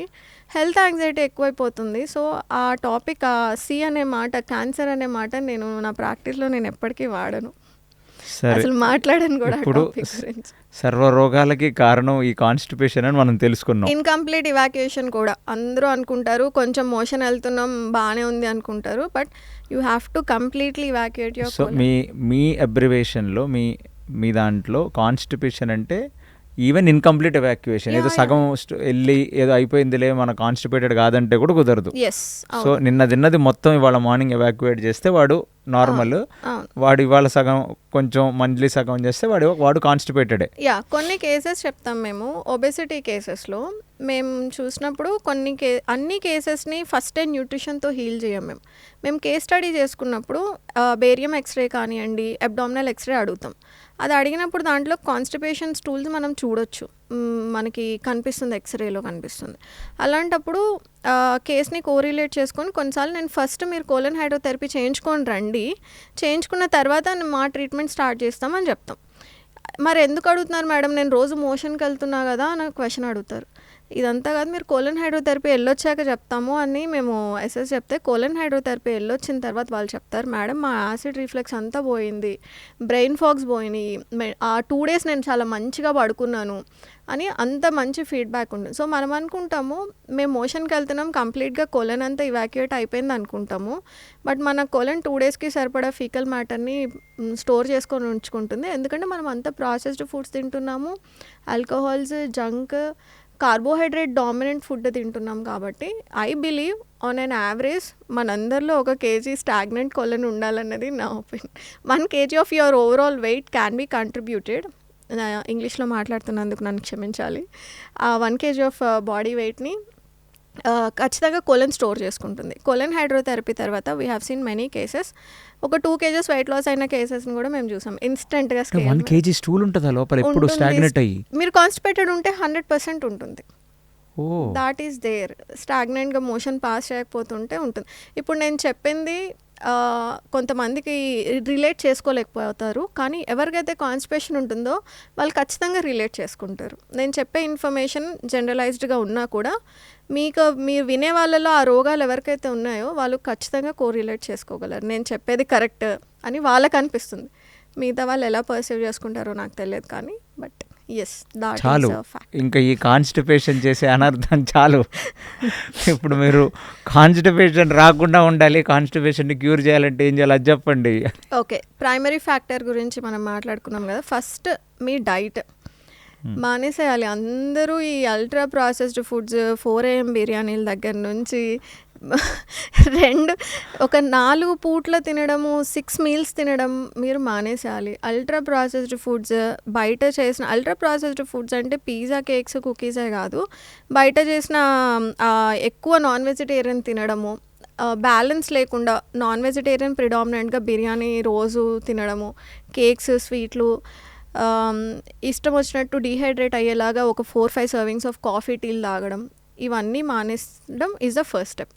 హెల్త్ యాంగ్జైటీ ఎక్కువైపోతుంది. సో ఆ టాపిక్, ఆ సి అనే మాట, క్యాన్సర్ అనే మాట నేను నా ప్రాక్టీస్లో నేను ఎప్పటికీ వాడను, అసలు మాట్లాడను కూడా. ఇప్పుడు సర్వ రోగాలకి కారణం ఈ కాన్స్టిపేషన్ అని మనం తెలుసుకున్నాం. ఇన్కంప్లీట్ ఇవాక్యుయేషన్ కూడా అందరూ అనుకుంటారు, కొంచెం మోషన్ వెళ్తున్నాం బాగానే ఉంది అనుకుంటారు, but you have to completely evacuate your. So మీ అబ్రివేషన్లో మీ దాంట్లో కాన్స్టిపేషన్ అంటే ఈవెన్ ఇన్కంప్లీట్ ఎవాక్యుయేషన్, ఏదో సగం వెళ్ళి ఏదో అయిపోయిందిలే మన కాన్స్టిపేటెడ్ కాదంటే కూడా కుదరదు. సో నిన్న తిన్నది మొత్తం ఇవాళ మార్నింగ్ ఎవాక్యుయేట్ చేస్తే వాడు నార్మల్, వాడు ఇవాళ సగం కొంచెం మంత్లీ సగం చేస్తే వాడు కాన్స్టిపేటెడే. కొన్ని కేసెస్ చెప్తాం మేము. ఒబెసిటీ కేసెస్లో మేము చూసినప్పుడు అన్ని కేసెస్ని ఫస్ట్ టైం న్యూట్రిషన్తో హీల్ చేయం. మేము కేస్ స్టడీ చేసుకున్నప్పుడు బేరియం ఎక్స్రే కానివ్వండి, అబ్డామినల్ ఎక్స్రే అడుగుతాం. అది అడిగినప్పుడు దాంట్లో కాన్స్టిపేషన్ స్టూల్స్ మనం చూడొచ్చు, మనకి కనిపిస్తుంది, ఎక్స్రేలో కనిపిస్తుంది. అలాంటప్పుడు కేస్ని కోరిలేట్ చేసుకొని కొన్నిసార్లు నేను ఫస్ట్ మీరు కోలన్ హైడ్రోథెరపీ చేయించుకొని రండి, చేయించుకున్న తర్వాత మా ట్రీట్మెంట్ స్టార్ట్ చేస్తామని చెప్తాం. మరి ఎందుకు అడుగుతున్నారు మేడం, నేను రోజు మోషన్కి వెళ్తున్నా కదా అని క్వశ్చన్ అడుగుతారు. ఇదంతా కాదు, మీరు కోలన్ హైడ్రోథెరపీ వెళ్ళొచ్చాక చెప్తాము అని మేము ఎస్ఎస్ చెప్తే, కోలన్ హైడ్రోథెరపీ వెళ్ళొచ్చిన తర్వాత వాళ్ళు చెప్తారు, మేడం మా యాసిడ్ రిఫ్లెక్స్ అంతా పోయింది, బ్రెయిన్ ఫాగ్స్ పోయినాయి, ఆ 2 days నేను చాలా మంచిగా పడుకున్నాను అని అంత మంచి ఫీడ్బ్యాక్ ఉంటుంది. సో మనం అనుకుంటాము మేము మోషన్కి వెళ్తున్నాం, కంప్లీట్గా కోలన్ అంతా ఇవాక్యుయేట్ అయిపోయింది అనుకుంటాము, బట్ మన కోలన్ 2 daysకి సరిపడా ఫీకల్ మ్యాటర్ని స్టోర్ చేసుకొని ఉంచుకుంటుంది. ఎందుకంటే మనం అంతా ప్రాసెస్డ్ ఫుడ్స్ తింటున్నాము, alcohols, junk, carbohydrate dominant food తింటున్నాం. కాబట్టి I believe on an average మనందరిలో 1 kg స్టాగ్నెంట్ కొలెన్ ఉండాలన్నది నా opinion. 1 kg of your overall weight can be contributed, ఇంగ్లీష్లో మాట్లాడుతున్నందుకు నన్ను క్షమించాలి. ఆ 1 kg ఆఫ్ బాడీ వెయిట్ని ఖచ్చితంగా కోలన్ స్టోర్ చేసుకుంటుంది. కోలన్ హైడ్రోథెరపీ తర్వాత we have seen many cases, ఒక 2 kgs వెయిట్ లాస్ అయిన కేసెస్ని కూడా మేము చూసాం. ఇన్స్టెంట్గా 1 kg స్టూల్ ఉంటుందా లోపల ఎప్పుడు స్టాగ్నెట్ అయ్యి? మీరు కాన్స్టిపేటెడ్ ఉంటే 100% ఉంటుంది. That is there. స్టాగ్నెంట్గా మోషన్ పాస్ చేయకపోతుంటే ఉంటుంది. ఇప్పుడు నేను చెప్పింది కొంతమందికి రిలేట్ చేసుకోలేకపోతారు, కానీ ఎవరికైతే కాన్స్టిపేషన్ ఉంటుందో వాళ్ళు ఖచ్చితంగా రిలేట్ చేసుకుంటారు. నేను చెప్పే ఇన్ఫర్మేషన్ జనరలైజ్డ్గా ఉన్నా కూడా మీరు వినే వాళ్ళలో ఆ రోగాలు ఎవరికైతే ఉన్నాయో వాళ్ళు ఖచ్చితంగా కోరిలేట్ చేసుకోగలరు. నేను చెప్పేది కరెక్ట్ అని వాళ్ళకి అనిపిస్తుంది. మిగతా వాళ్ళు ఎలా పర్సీవ్ చేసుకుంటారో నాకు తెలియదు, కానీ బట్ చాలు, ఇంకా ఈ కాన్స్టిపేషన్ చేసే అనర్థం చాలు. ఇప్పుడు మీరు కాన్స్టిపేషన్ రాకుండా ఉండాలి, కాన్స్టిపేషన్ని క్యూర్ చేయాలంటే ఏం చేయాలి అది చెప్పండి. ఓకే, ప్రైమరీ ఫ్యాక్టర్ గురించి మనం మాట్లాడుకున్నాం కదా. ఫస్ట్ మీ డైట్ మానేసేయాలి. అందరూ ఈ అల్ట్రా ప్రాసెస్డ్ ఫుడ్స్, 4 AM బిర్యానీల దగ్గర నుంచి 4 పూట్ల తినడము, 6 meals తినడం మీరు మానేసేయాలి. అల్ట్రా ప్రాసెస్డ్ ఫుడ్స్, బయట చేసిన అల్ట్రా ప్రాసెస్డ్ ఫుడ్స్ అంటే పిజ్జా, కేక్స్, కుకీసే కాదు, బయట చేసిన ఎక్కువ నాన్ వెజిటేరియన్ తినడము, బ్యాలెన్స్ లేకుండా నాన్ వెజిటేరియన్ ప్రిడామినెంట్గా బిర్యానీ రోజు తినడము, కేక్స్, స్వీట్లు, ఇష్టం వచ్చినట్టు డీహైడ్రేట్ అయ్యేలాగా ఒక 4-5 servings ఆఫ్ కాఫీ, టీలు తాగడం, ఇవన్నీ మానేయడం ఈజ్ ద ఫస్ట్ స్టెప్.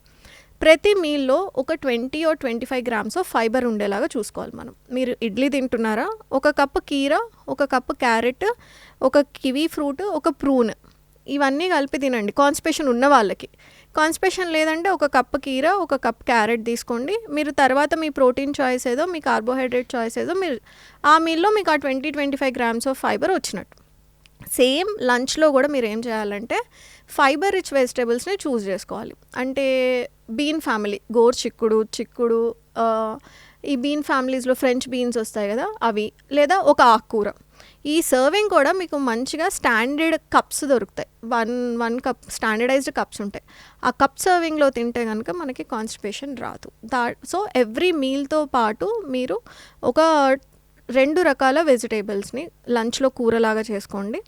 ప్రతి మీల్లో ఒక 20 or 25 grams ఆఫ్ ఫైబర్ ఉండేలాగా చూసుకోవాలి మనం. మీరు ఇడ్లీ తింటున్నారా, 1 cup కీరా, 1 cup carrot, 1 kiwi fruit, 1 prune, ఇవన్నీ కలిపి తినండి కాన్స్టిపేషన్ ఉన్న వాళ్ళకి. కాన్స్టిపేషన్ లేదంటే 1 cup కీరా, 1 cup క్యారెట్ తీసుకోండి. మీరు తర్వాత మీ ప్రోటీన్ చాయిస్ ఏదో, మీ కార్బోహైడ్రేట్ చాయిస్ ఏదో, మీరు ఆ మీల్లో మీకు ఆ 20-25 grams ఆఫ్ ఫైబర్ వచ్చినట్టు. సేమ్ లంచ్లో కూడా మీరు ఏం చేయాలంటే ఫైబర్ రిచ్ వెజిటేబుల్స్ని చూస్ చేసుకోవాలి. అంటే బీన్ ఫ్యామిలీ, గోరు చిక్కుడు, ఈ బీన్ ఫ్యామిలీస్లో ఫ్రెంచ్ బీన్స్ వస్తాయి కదా అవి, లేదా ఒక ఆకుకూర. ఈ సర్వింగ్ కూడా మీకు మంచిగా స్టాండర్డ్ కప్స్ దొరుకుతాయి. వన్ కప్ స్టాండర్డైజ్డ్ కప్స్ ఉంటాయి. ఆ కప్ సర్వింగ్లో తింటే కనుక మనకి కాన్స్టిపేషన్ రాదు. సో ఎవ్రీ మీల్తో పాటు మీరు ఒక 2 రకాల వెజిటేబుల్స్ని లంచ్లో కూరలాగా చేసుకోండి.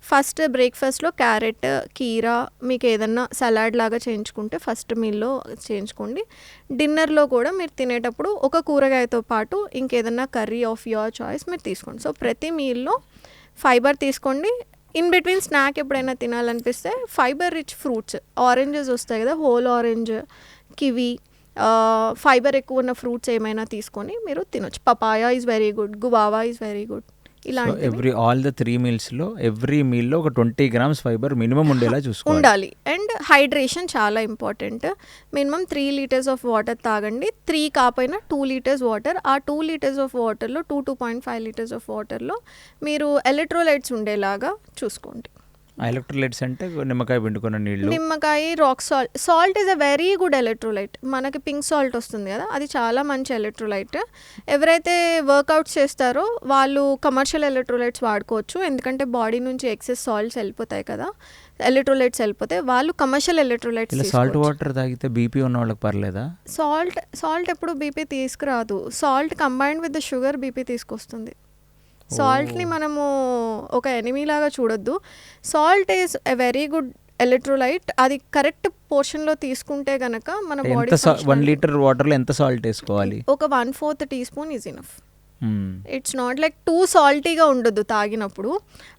ఫస్ట్ బ్రేక్ఫాస్ట్లో క్యారెట్, కీరా, మీకు ఏదన్నా సలాడ్ లాగా చేయించుకుంటే ఫస్ట్ మీల్లో చేయించుకోండి. డిన్నర్లో కూడా మీరు తినేటప్పుడు ఒక కూరగాయతో పాటు ఇంకేదన్నా కర్రీ ఆఫ్ యువర్ చాయిస్ మీరు తీసుకోండి. సో ప్రతి మీల్లో ఫైబర్ తీసుకోండి. ఇన్ బిట్వీన్ స్నాక్ ఎప్పుడైనా తినాలనిపిస్తే ఫైబర్ రిచ్ ఫ్రూట్స్, ఆరెంజెస్ వస్తాయి కదా, హోల్ ఆరెంజ్, కివి, ఫైబర్ ఎక్కువ ఉన్న ఫ్రూట్స్ ఏమైనా తీసుకొని మీరు తినొచ్చు. Papaya is very good, guava is very good. ఇలాంటి ఆల్ ద 3 మీల్స్లో ఎవ్రీ మీల్లో ఒక 20 grams ఫైబర్ మినిమం ఉండేలా చూసుకోవాలి. ఉండాలి. అండ్ హైడ్రేషన్ చాలా important. Minimum 3 liters of water తాగండి. 3 కాకపోయినా 2 liters వాటర్. ఆ 2 liters ఆఫ్ వాటర్లో 2.5 liters ఆఫ్ వాటర్లో మీరు ఎలక్ట్రోలైట్స్ ఉండేలాగా చూసుకోండి. ఎలక్ట్రోలైట్స్ అంటే నిమ్మకాయ పిండుకున్న నీళ్ళు, నిమ్మకాయ, rock salt. Salt is a very good electrolyte. మనకి పింక్ సాల్ట్ వస్తుంది కదా, అది చాలా మంచి ఎలక్ట్రోలైట్. ఎవరైతే వర్కౌట్స్ చేస్తారో వాళ్ళు కమర్షియల్ ఎలక్ట్రోలైట్స్ వాడుకోవచ్చు, ఎందుకంటే బాడీ నుంచి ఎక్సెస్ సాల్ట్స్ వెళ్ళిపోతాయి కదా, ఎలక్ట్రోలైట్స్ వెళ్ళిపోతాయి. వాళ్ళు కమర్షియల్ ఎలక్ట్రోలైట్స్. సాల్ట్ వాటర్ తాగితే బీపీ ఉన్న వాళ్ళకి పర్లేదా? సాల్ట్ ఎప్పుడు బీపీ తీసుకురాదు. Salt combined with the sugar BP తీసుకొస్తుంది. సాల్ట్ని మనము ఒక ఎనిమీ లాగా చూడొద్దు. Salt is a very good electrolyte. అది కరెక్ట్ పోర్షన్లో తీసుకుంటే గనక మన బాడీ 1 liter వాటర్లో ఎంత సాల్ట్ వేసుకోవాలి? ఒక 1/4 teaspoon is enough. It's not like too సాల్టీగా ఉండొద్దు తాగినప్పుడు,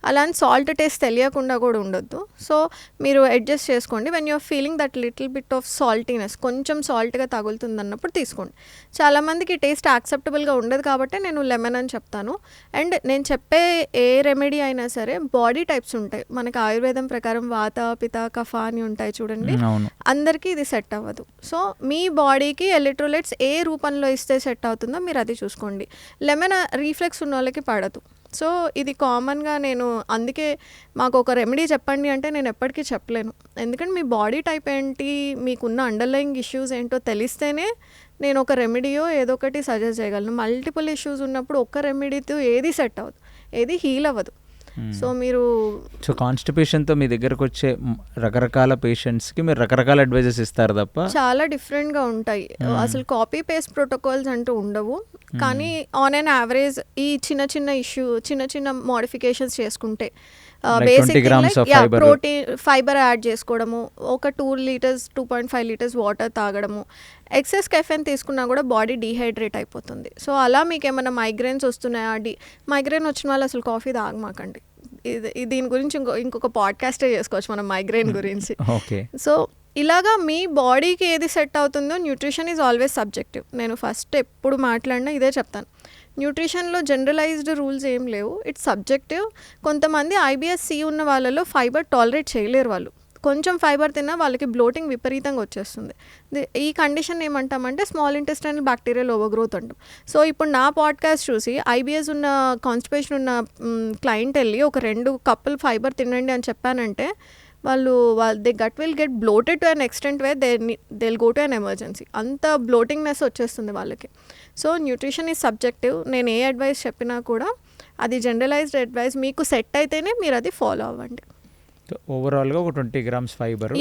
అలాంటి సాల్ట్ టేస్ట్ తెలియకుండా కూడా ఉండొద్దు. సో మీరు అడ్జస్ట్ చేసుకోండి. When you're feeling that little bit of saltiness, కొంచెం సాల్ట్గా తగులుతుంది అన్నప్పుడు తీసుకోండి. చాలామందికి టేస్ట్ యాక్సెప్టబుల్గా ఉండదు కాబట్టి నేను లెమన్ అని చెప్తాను. అండ్ నేను చెప్పే ఏ రెమెడీ అయినా సరే బాడీ టైప్స్ ఉంటాయి. మనకి ఆయుర్వేదం ప్రకారం వాత, పిత, కఫ అని ఉంటాయి చూడండి. అందరికీ ఇది సెట్ అవ్వదు. సో మీ బాడీకి ఎలక్ట్రోలైట్స్ ఏ రూపంలో ఇస్తే సెట్ అవుతుందో మీరు అది చూసుకోండి. లెమన్ రీఫ్లెక్స్ ఉన్న వాళ్ళకి పడదు. సో ఇది కామన్గా నేను అందుకే మాకు ఒక రెమెడీ చెప్పండి అంటే నేను ఎప్పటికీ చెప్పలేను. ఎందుకంటే మీ బాడీ టైప్ ఏంటి, మీకున్న అండర్లయింగ్ ఇష్యూస్ ఏంటో తెలిస్తేనే నేను ఒక రెమెడీయో ఏదో ఒకటి సజెస్ట్ చేయగలను. మల్టిపుల్ ఇష్యూస్ ఉన్నప్పుడు ఒక్క రెమెడీతో ఏది సెట్ అవ్వదు, ఏది హీల్ అవ్వదు. సో మీరు కాన్స్టిపేషన్తో మీ దగ్గరకు వచ్చే రకరకాల పేషెంట్స్కి మీరు రకరకాల అడ్వైజెస్ ఇస్తారు తప్ప చాలా డిఫరెంట్గా ఉంటాయి. అసలు కాపీ పేస్ట్ ప్రోటోకాల్స్ అంటూ ఉండవు. కానీ ఆన్ అన్ యావరేజ్ ఈ చిన్న చిన్న మోడిఫికేషన్స్ చేసుకుంటే బేసిక్ ప్రోటీన్, ఫైబర్ యాడ్ చేసుకోవడము, ఒక 2.5 liters వాటర్ తాగడము, ఎక్సెస్ కెఫెన్ తీసుకున్నా కూడా బాడీ డీహైడ్రేట్ అయిపోతుంది. సో అలా మీకు ఏమైనా మైగ్రేన్స్ వస్తున్నాయా, మైగ్రేన్ వచ్చిన వాళ్ళు అసలు కాఫీ తాగమాకండి. దీని గురించి ఇంకొక పాడ్కాస్టే చేసుకోవచ్చు మనం మైగ్రేన్ గురించి. సో ఇలాగా మీ బాడీకి ఏది సెట్ అవుతుందో, న్యూట్రిషన్ ఈజ్ ఆల్వేస్ సబ్జెక్టివ్. నేను ఫస్ట్ ఎప్పుడు మాట్లాడినా ఇదే చెప్తాను. న్యూట్రిషన్లో జనరలైజ్డ్ రూల్స్ ఏం లేవు, ఇట్స్ సబ్జెక్టివ్. కొంతమంది IBS-C ఉన్న వాళ్ళలో ఫైబర్ టాలరేట్ చేయలేరు. వాళ్ళు కొంచెం ఫైబర్ తిన్నా వాళ్ళకి బ్లోటింగ్ విపరీతంగా వచ్చేస్తుంది. ఈ కండిషన్ ఏమంటామంటే స్మాల్ ఇంటెస్టైనల్ బ్యాక్టీరియల్ ఓవర్గ్రోత్ అంటాం. సో ఇప్పుడు నా పాడ్కాస్ట్ చూసి IBS ఉన్న, కాన్స్టిపేషన్ ఉన్న క్లయింట్ వెళ్ళి ఒక 2 కప్పులు ఫైబర్ తినండి అని చెప్పానంటే they gut will get bloated to an extent way they go to an emergency. అంత బ్లోటింగ్నెస్ వచ్చేస్తుంది వాళ్ళకి. So nutrition is subjective. నేను ఏ అడ్వైస్ చెప్పినా కూడా అది జనరలైజ్డ్ అడ్వైస్. మీకు సెట్ అయితేనే మీరు అది ఫాలో అవ్వండి. ఓవరాల్గా ఒక 20 grams fibre,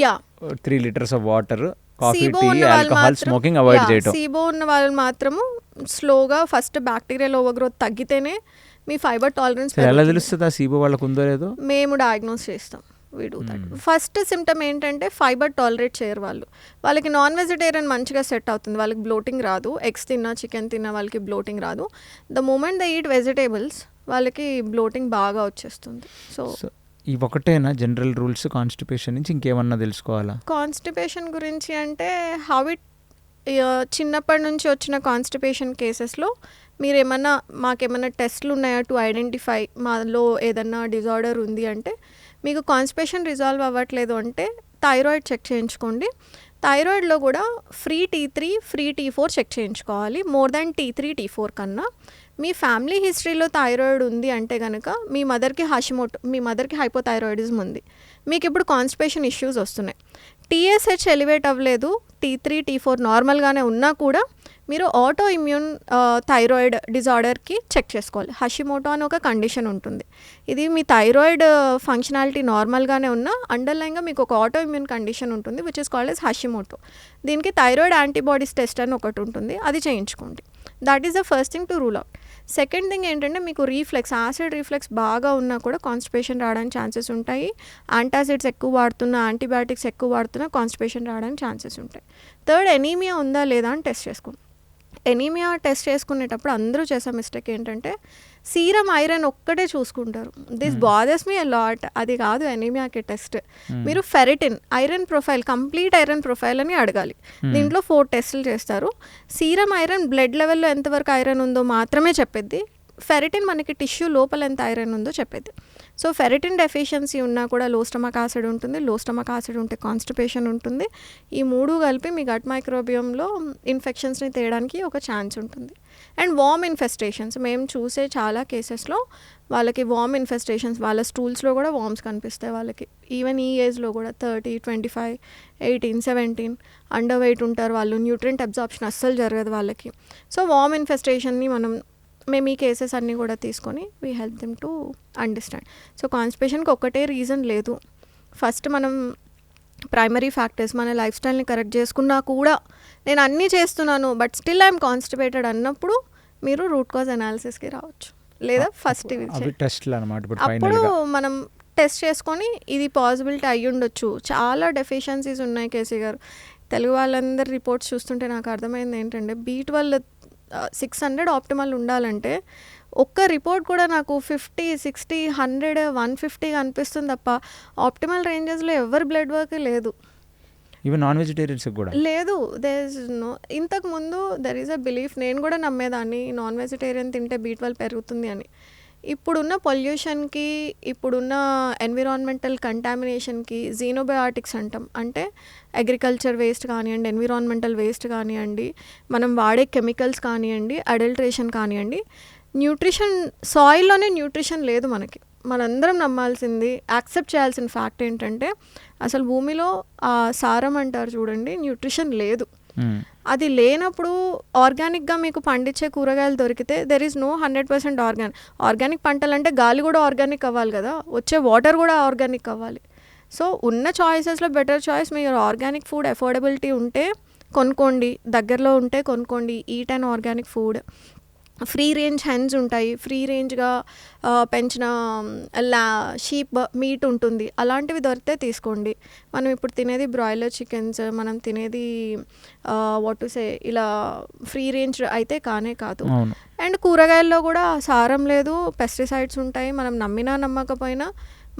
3 liters of water, coffee, tea, alcohol, smoking avoid చేయడం. సీబో ఉన్న వాళ్ళు మాత్రము స్లోగా ఫస్ట్ బ్యాక్టీరియల్ ఓవర్గ్రోత్ తగ్గితేనే మీ ఫైబర్ టాలరెన్స్. ఎలా తెలుస్తుంది ఆ సీబో వాళ్ళకు ఉందో లేదో? మేము డయాగ్నోస్ చేస్తాం. ఫస్ట్ సిమ్టమ్ ఏంటంటే ఫైబర్ టాలరేట్ చేయరు వాళ్ళు. వాళ్ళకి నాన్ వెజిటేరియన్ మంచిగా సెట్ అవుతుంది, వాళ్ళకి బ్లోటింగ్ రాదు. ఎగ్స్ తిన్నా, చికెన్ తిన్నా వాళ్ళకి బ్లోటింగ్ రాదు. The moment they eat vegetables వాళ్ళకి బ్లోటింగ్ బాగా వచ్చేస్తుంది. సో ఈ ఒకటేనా జనరల్ రూల్స్ కాన్స్టిపేషన్ నుంచి? ఇంకేమన్నా తెలుసుకోవాలా కాన్స్టిపేషన్ గురించి? అంటే చిన్నప్పటి నుంచి వచ్చిన కాన్స్టిపేషన్ కేసెస్లో మీరు మాకేమన్నా టెస్ట్లు ఉన్నాయా టు ఐడెంటిఫై మాలో ఏదన్నా డిజార్డర్ ఉంది అంటే, మీకు కాన్స్టిపేషన్ రిజాల్వ్ అవ్వట్లేదు అంటే థైరాయిడ్ చెక్ చేయించుకోండి. థైరాయిడ్లో కూడా free T3, free T4 check చేయించుకోవాలి. మోర్ దాన్ T3, T4 కన్నా. మీ ఫ్యామిలీ హిస్టరీలో థైరాయిడ్ ఉంది అంటే కనుక మీ మదర్కి హైపోథైరాయిడిజం ఉంది, మీకు ఇప్పుడు కాన్స్టిపేషన్ ఇష్యూస్ వస్తున్నాయి, TSH ఎలివేట్ అవ్వలేదు, T3, T4 నార్మల్గానే ఉన్నా కూడా మీరు ఆటో ఇమ్యూన్ థైరాయిడ్ డిజార్డర్కి చెక్ చేసుకోవాలి. హషిమోటో అని ఒక కండిషన్ ఉంటుంది. ఇది మీ థైరాయిడ్ ఫంక్షనాలిటీ నార్మల్గానే ఉన్న అండర్లైన్గా మీకు ఒక ఆటో ఇమ్యూన్ కండిషన్ ఉంటుంది which is called as Hashimoto. దీనికి థైరాయిడ్ యాంటీబాడీస్ టెస్ట్ అని ఒకటి ఉంటుంది, అది చేయించుకోండి. That is the first thing to rule out. Second thing ఏంటంటే మీకు రీఫ్లెక్స్, యాసిడ్ రీఫ్లెక్స్ బాగా ఉన్నా కూడా కాన్స్టిపేషన్ రావడానికి ఛాన్సెస్ ఉంటాయి. యాంటాసిడ్స్ ఎక్కువ వాడుతున్నా, యాంటీబయాటిక్స్ ఎక్కువ వాడుతున్నా కాన్స్టిపేషన్ రావడానికి ఛాన్సెస్ ఉంటాయి. థర్డ్, ఎనీమియా ఉందా లేదా అని టెస్ట్ చేసుకోండి. ఎనీమియా టెస్ట్ చేసుకునేటప్పుడు అందరూ చేసే మిస్టేక్ ఏంటంటే సీరం ఐరన్ ఒక్కటే చూసుకుంటారు. This bothers me a lot. అది కాదు ఎనీమియాకి టెస్ట్. మీరు ferritin iron profile, complete iron profile అని అడగాలి. దీంట్లో 4 టెస్టులు చేస్తారు. సీరం ఐరన్ బ్లడ్ లెవెల్లో ఎంతవరకు ఐరన్ ఉందో మాత్రమే చెప్పేది. ఫెరిటిన్ మనకి టిష్యూ లోపల ఎంత ఐరన్ ఉందో చెప్పేది. సో ఫెరిటిన్ డెఫిషియన్సీ ఉన్నా కూడా లో స్టమక్ యాసిడ్ ఉంటుంది. లో స్టమక్ యాసిడ్ ఉంటే కాన్స్టిపేషన్ ఉంటుంది. ఈ 3 కలిపి మీ గట్ మైక్రోబియంలో ఇన్ఫెక్షన్స్ని తేయడానికి ఒక ఛాన్స్ ఉంటుంది. అండ్ వామ్ ఇన్ఫెస్టేషన్స్, మేము చూసే చాలా కేసెస్లో వాళ్ళకి వామ్ ఇన్ఫెస్టేషన్స్, వాళ్ళ స్టూల్స్లో కూడా వామ్స్ కనిపిస్తాయి వాళ్ళకి. ఈవెన్ ఈ ఏజ్లో కూడా 30, 25, 18, 17 అండర్ వెయిట్ ఉంటారు వాళ్ళు. న్యూట్రియంట్ అబ్జార్ప్షన్ అస్సలు జరగదు వాళ్ళకి. సో వామ్ ఇన్ఫెస్టేషన్ని మేము ఈ కేసెస్ అన్నీ కూడా తీసుకొని we help them to understand. So కాన్స్టిపేషన్కి ఒక్కటే రీజన్ లేదు. ఫస్ట్ మనం ప్రైమరీ ఫ్యాక్టర్స్, మన లైఫ్ స్టైల్ని కరెక్ట్ చేసుకున్నా కూడా నేను అన్నీ చేస్తున్నాను బట్ స్టిల్ ఐఎమ్ కాన్స్టిపేటెడ్ అన్నప్పుడు మీరు రూట్ కాజ్ అనాలిసిస్కి రావచ్చు. లేదా ఫస్ట్ అప్పుడు మనం టెస్ట్ చేసుకొని ఇది పాసిబిలిటీ అయ్యి ఉండొచ్చు. చాలా డెఫిషియన్సీస్ ఉన్నాయి కేసీ గారు. తెలుగు వాళ్ళందరి రిపోర్ట్స్ చూస్తుంటే నాకు అర్థమైంది ఏంటంటే B12 600 ఆప్టిమల్ ఉండాలంటే ఒక్క రిపోర్ట్ కూడా నాకు 50, 60, 100, 150 అనిపిస్తుంది తప్ప ఆప్టిమల్ రేంజెస్లో ఎవరి బ్లడ్ వర్క్ లేదు. ఈవెన్ నాన్ వెజిటేరియన్స్ కూడా లేదు. There is no. ఇంతకు ముందు దెర్ ఈస్ అ బిలీఫ్, నేను కూడా నమ్మేదాన్ని నాన్ వెజిటేరియన్ తింటే B12 పెరుగుతుంది అని. ఇప్పుడున్న పొల్యూషన్కి, ఇప్పుడున్న ఎన్విరాన్మెంటల్ కంటామినేషన్కి జీనోబయాటిక్స్ అంటాం. అంటే అగ్రికల్చర్ వేస్ట్ కానివ్వండి, ఎన్విరాన్మెంటల్ వేస్ట్ కానివ్వండి, మనం వాడే కెమికల్స్ కానివ్వండి, అడల్ట్రేషన్ కానివ్వండి, న్యూట్రిషన్, సాయిల్లోనే న్యూట్రిషన్ లేదు మనకి. మనందరం నమ్మాల్సింది, యాక్సెప్ట్ చేయాల్సిన ఫ్యాక్ట్ ఏంటంటే అసలు భూమిలో ఆ సారం అంటారు చూడండి, న్యూట్రిషన్ లేదు. అది లేనప్పుడు ఆర్గానిక్గా మీకు పండించే కూరగాయలు దొరికితే దెర్ ఈజ్ నో 100% ఆర్గానిక్ పంటలు అంటే గాలి కూడా ఆర్గానిక్ అవ్వాలి కదా, వచ్చే వాటర్ కూడా ఆర్గానిక్ అవ్వాలి. సో ఉన్న చాయిసెస్లో బెటర్ చాయిస్ మీరు ఆర్గానిక్ ఫుడ్ అఫోర్డబిలిటీ ఉంటే కొనుక్కోండి, దగ్గరలో ఉంటే కొనుక్కోండి. Eat and organic food. Free range hence ఉంటాయి, ఫ్రీ రేంజ్గా పెంచిన షీప్ మీట్ ఉంటుంది, అలాంటివి దొరికితే తీసుకోండి. మనం ఇప్పుడు తినేది బ్రాయిలర్ చికెన్స్, మనం తినేది వాట్ టు సే ఇలా ఫ్రీ రేంజ్ అయితే కానే కాదు. అండ్ కూరగాయల్లో కూడా సారం లేదు, పెస్టిసైడ్స్ ఉంటాయి. మనం నమ్మినా నమ్మకపోయినా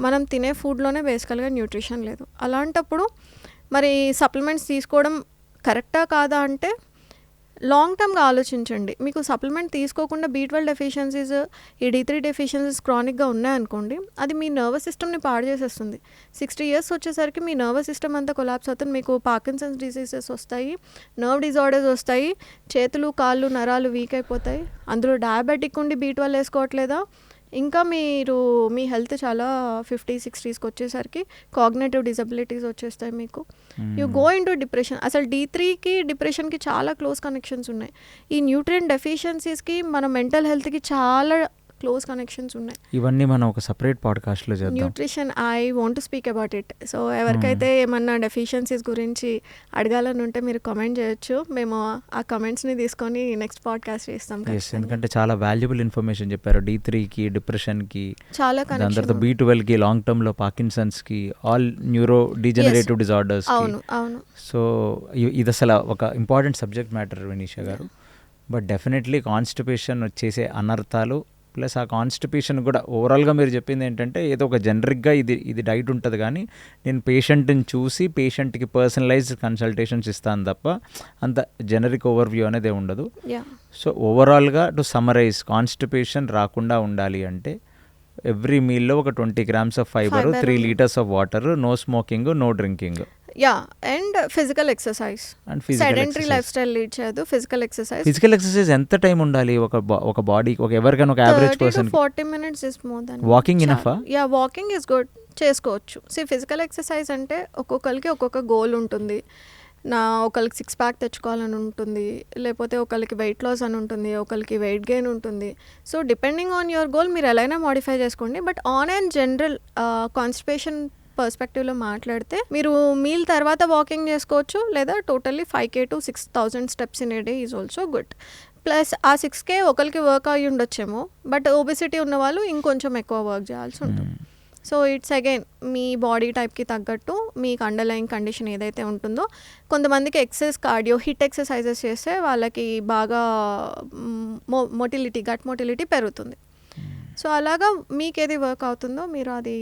మనం తినే ఫుడ్లోనే బేసికల్గా న్యూట్రిషన్ లేదు. అలాంటప్పుడు మరి సప్లిమెంట్స్ తీసుకోవడం కరెక్టా కాదా అంటే లాంగ్ టర్మ్గా ఆలోచించండి. మీకు సప్లిమెంట్ తీసుకోకుండా B12 డెఫిషియన్సీస్, ఈ D3 డెఫిషియన్సీస్ క్రానిక్గా ఉన్నాయనుకోండి, అది మీ నర్వస్ సిస్టమ్ని పాడు చేసేస్తుంది. 60 years వచ్చేసరికి మీ నర్వస్ సిస్టమ్ అంతా కొలాప్స్ అవుతుంది. మీకు పార్కిన్సన్స్ డిసీజెస్ వస్తాయి, నర్వ్ డిజార్డర్స్ వస్తాయి, చేతులు కాళ్ళు నరాలు వీక్ అయిపోతాయి. అందులో డయాబెటిక్ ఉండి B12 వేసుకోవట్లేదా, ఇంకా మీరు మీ హెల్త్ చాలా 50, 60sకి వచ్చేసరికి కాగ్నేటివ్ డిజబిలిటీస్ వచ్చేస్తాయి మీకు. You go in to depression. అసలు D3కి డిప్రెషన్కి చాలా క్లోజ్ కనెక్షన్స్ ఉన్నాయి. ఈ న్యూట్రియంట్ డెఫిషియన్సీస్కి మన మెంటల్ హెల్త్కి చాలా క్లోజ్ కనెక్షన్స్ ఉన్నాయి. ఇవన్నీ మనం ఒక సపరేట్ పాడ్కాస్ట్లో చేద్దాం. Nutrition I want to speak about it. So ఎవరికైతే ఏమన్నా డెఫిషియన్సీస్ గురించి అడగాలని ఉంటే మీరు కామెంట్ చేయొచ్చు. మేము ఆ కమెంట్స్ని తీసుకొని నెక్స్ట్ పాడ్కాస్ట్ చేస్తాం. ఎందుకంటే చాలా వాల్యుబుల్ ఇన్ఫర్మేషన్ చెప్పారు. D3కి, డిప్రెషన్కి, చాలా తర్వాత B12కి, లాంగ్ టర్మ్లో పార్కిన్సన్స్కి, ఆల్ న్యూరో డిజనరేటివ్ డిజార్డర్స్. అవును అవును. సో ఇది అసలు ఒక ఇంపార్టెంట్ సబ్జెక్ట్ మ్యాటర్ వినీషా గారు. బట్ డెఫినెట్లీ కాన్స్టిపేషన్ వచ్చేసే అనర్థాలు ప్లస్ ఆ కాన్స్టిపేషన్ కూడా ఓవరాల్గా మీరు చెప్పింది ఏంటంటే ఏదో ఒక జనరిక్గా ఇది డైట్ ఉంటుంది, కానీ నేను పేషెంట్ని చూసి పేషెంట్కి పర్సనలైజ్డ్ కన్సల్టేషన్స్ ఇస్తాను తప్ప అంత జనరిక్ ఓవర్వ్యూ అనేది ఉండదు. సో ఓవరాల్గా టు సమ్మరైజ్, కాన్స్టిపేషన్ రాకుండా ఉండాలి అంటే ఎవ్రీ మీల్లో ఒక 20 grams of fibre, 3 liters of water, no smoking, no drinking. And physical exercise. Sedentary life style lead చేయదు. ఫిజికల్ ఎక్సర్సైజ్ ఎంత టైం ఉండాలి ఒక బాడీకి, ఒక ఎవరికైనా ఒక average person? 40 minutes is more than. Walking ఇనఫా? వాకింగ్ ఇస్ గుడ్, చేసుకోవచ్చు. ఫిజికల్ ఎక్సర్సైజ్ అంటే ఒక్కొక్కరికి ఒక్కొక్క గోల్ ఉంటుంది. ఒకరికి 6 ప్యాక్ తెచ్చుకోవాలని ఉంటుంది, లేకపోతే ఒకరికి వెయిట్ లాస్ అని ఉంటుంది, ఒకరికి వెయిట్ గెయిన్ ఉంటుంది. So depending on your goal మీరు ఎలా అయినా మోడిఫై చేసుకోండి. But on and general constipation పర్స్పెక్టివ్లో మాట్లాడితే మీరు మీల్ తర్వాత వాకింగ్ చేసుకోవచ్చు, లేదా totally 5K to 6,000 steps in a day is also good. Plus ఆ 6K ఒకరికి వర్క్ అయ్యి ఉండొచ్చేమో, బట్ ఒబెసిటీ ఉన్న వాళ్ళు ఇంకొంచెం ఎక్కువ వర్క్ చేయాల్సి ఉంటుంది. సో ఇట్స్ అగైన్ మీ బాడీ టైప్కి తగ్గట్టు మీకు అండర్లైన్ కండిషన్ ఏదైతే ఉంటుందో. కొంతమందికి ఎక్సెస్ కార్డియో హిట్ ఎక్సర్సైజెస్ చేస్తే వాళ్ళకి బాగా గట్ మొటిలిటీ పెరుగుతుంది. సో అలాగా మీకు ఏది వర్క్ అవుతుందో మీరు అది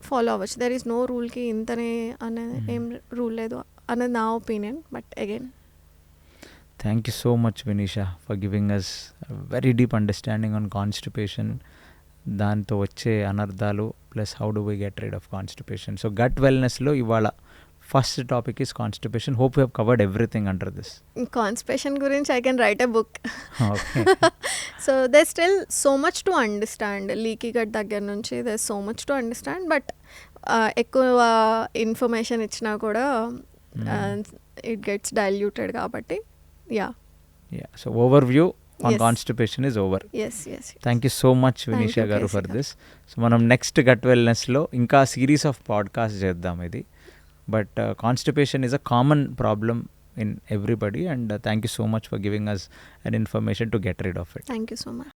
ఫాలో అవ్వచ్చు. దెర్ ఈస్ నో రూల్కి ఇంతనే అనే ఏం రూల్ లేదు అన్నది నా opinion. But again thank you so much Vinisha for giving us very deep understanding on constipation, దాంతో వచ్చే అనర్థాలు, plus how do we get rid of constipation. So gut వెల్నెస్లో ఇవాళ first topic is constipation. Hope you have covered everything under this. Constipation గురించి I can write a book. Okay. So they still so much to understand. Leaky gut దగ్గర నుంచి they so much to understand. But ఎక్కువ information ఇచ్చినా కూడా it gets diluted కాబట్టి yeah. So overview on constipation is over. Thank you so much Vinisha గారు for this. So మనం next gut వెల్నెస్లో ఇంకా సిరీస్ ఆఫ్ పాడ్కాస్ట్ చేద్దాం ఇది. But constipation is a common problem in everybody, and thank you so much for giving us an information to get rid of it. Thank you so much.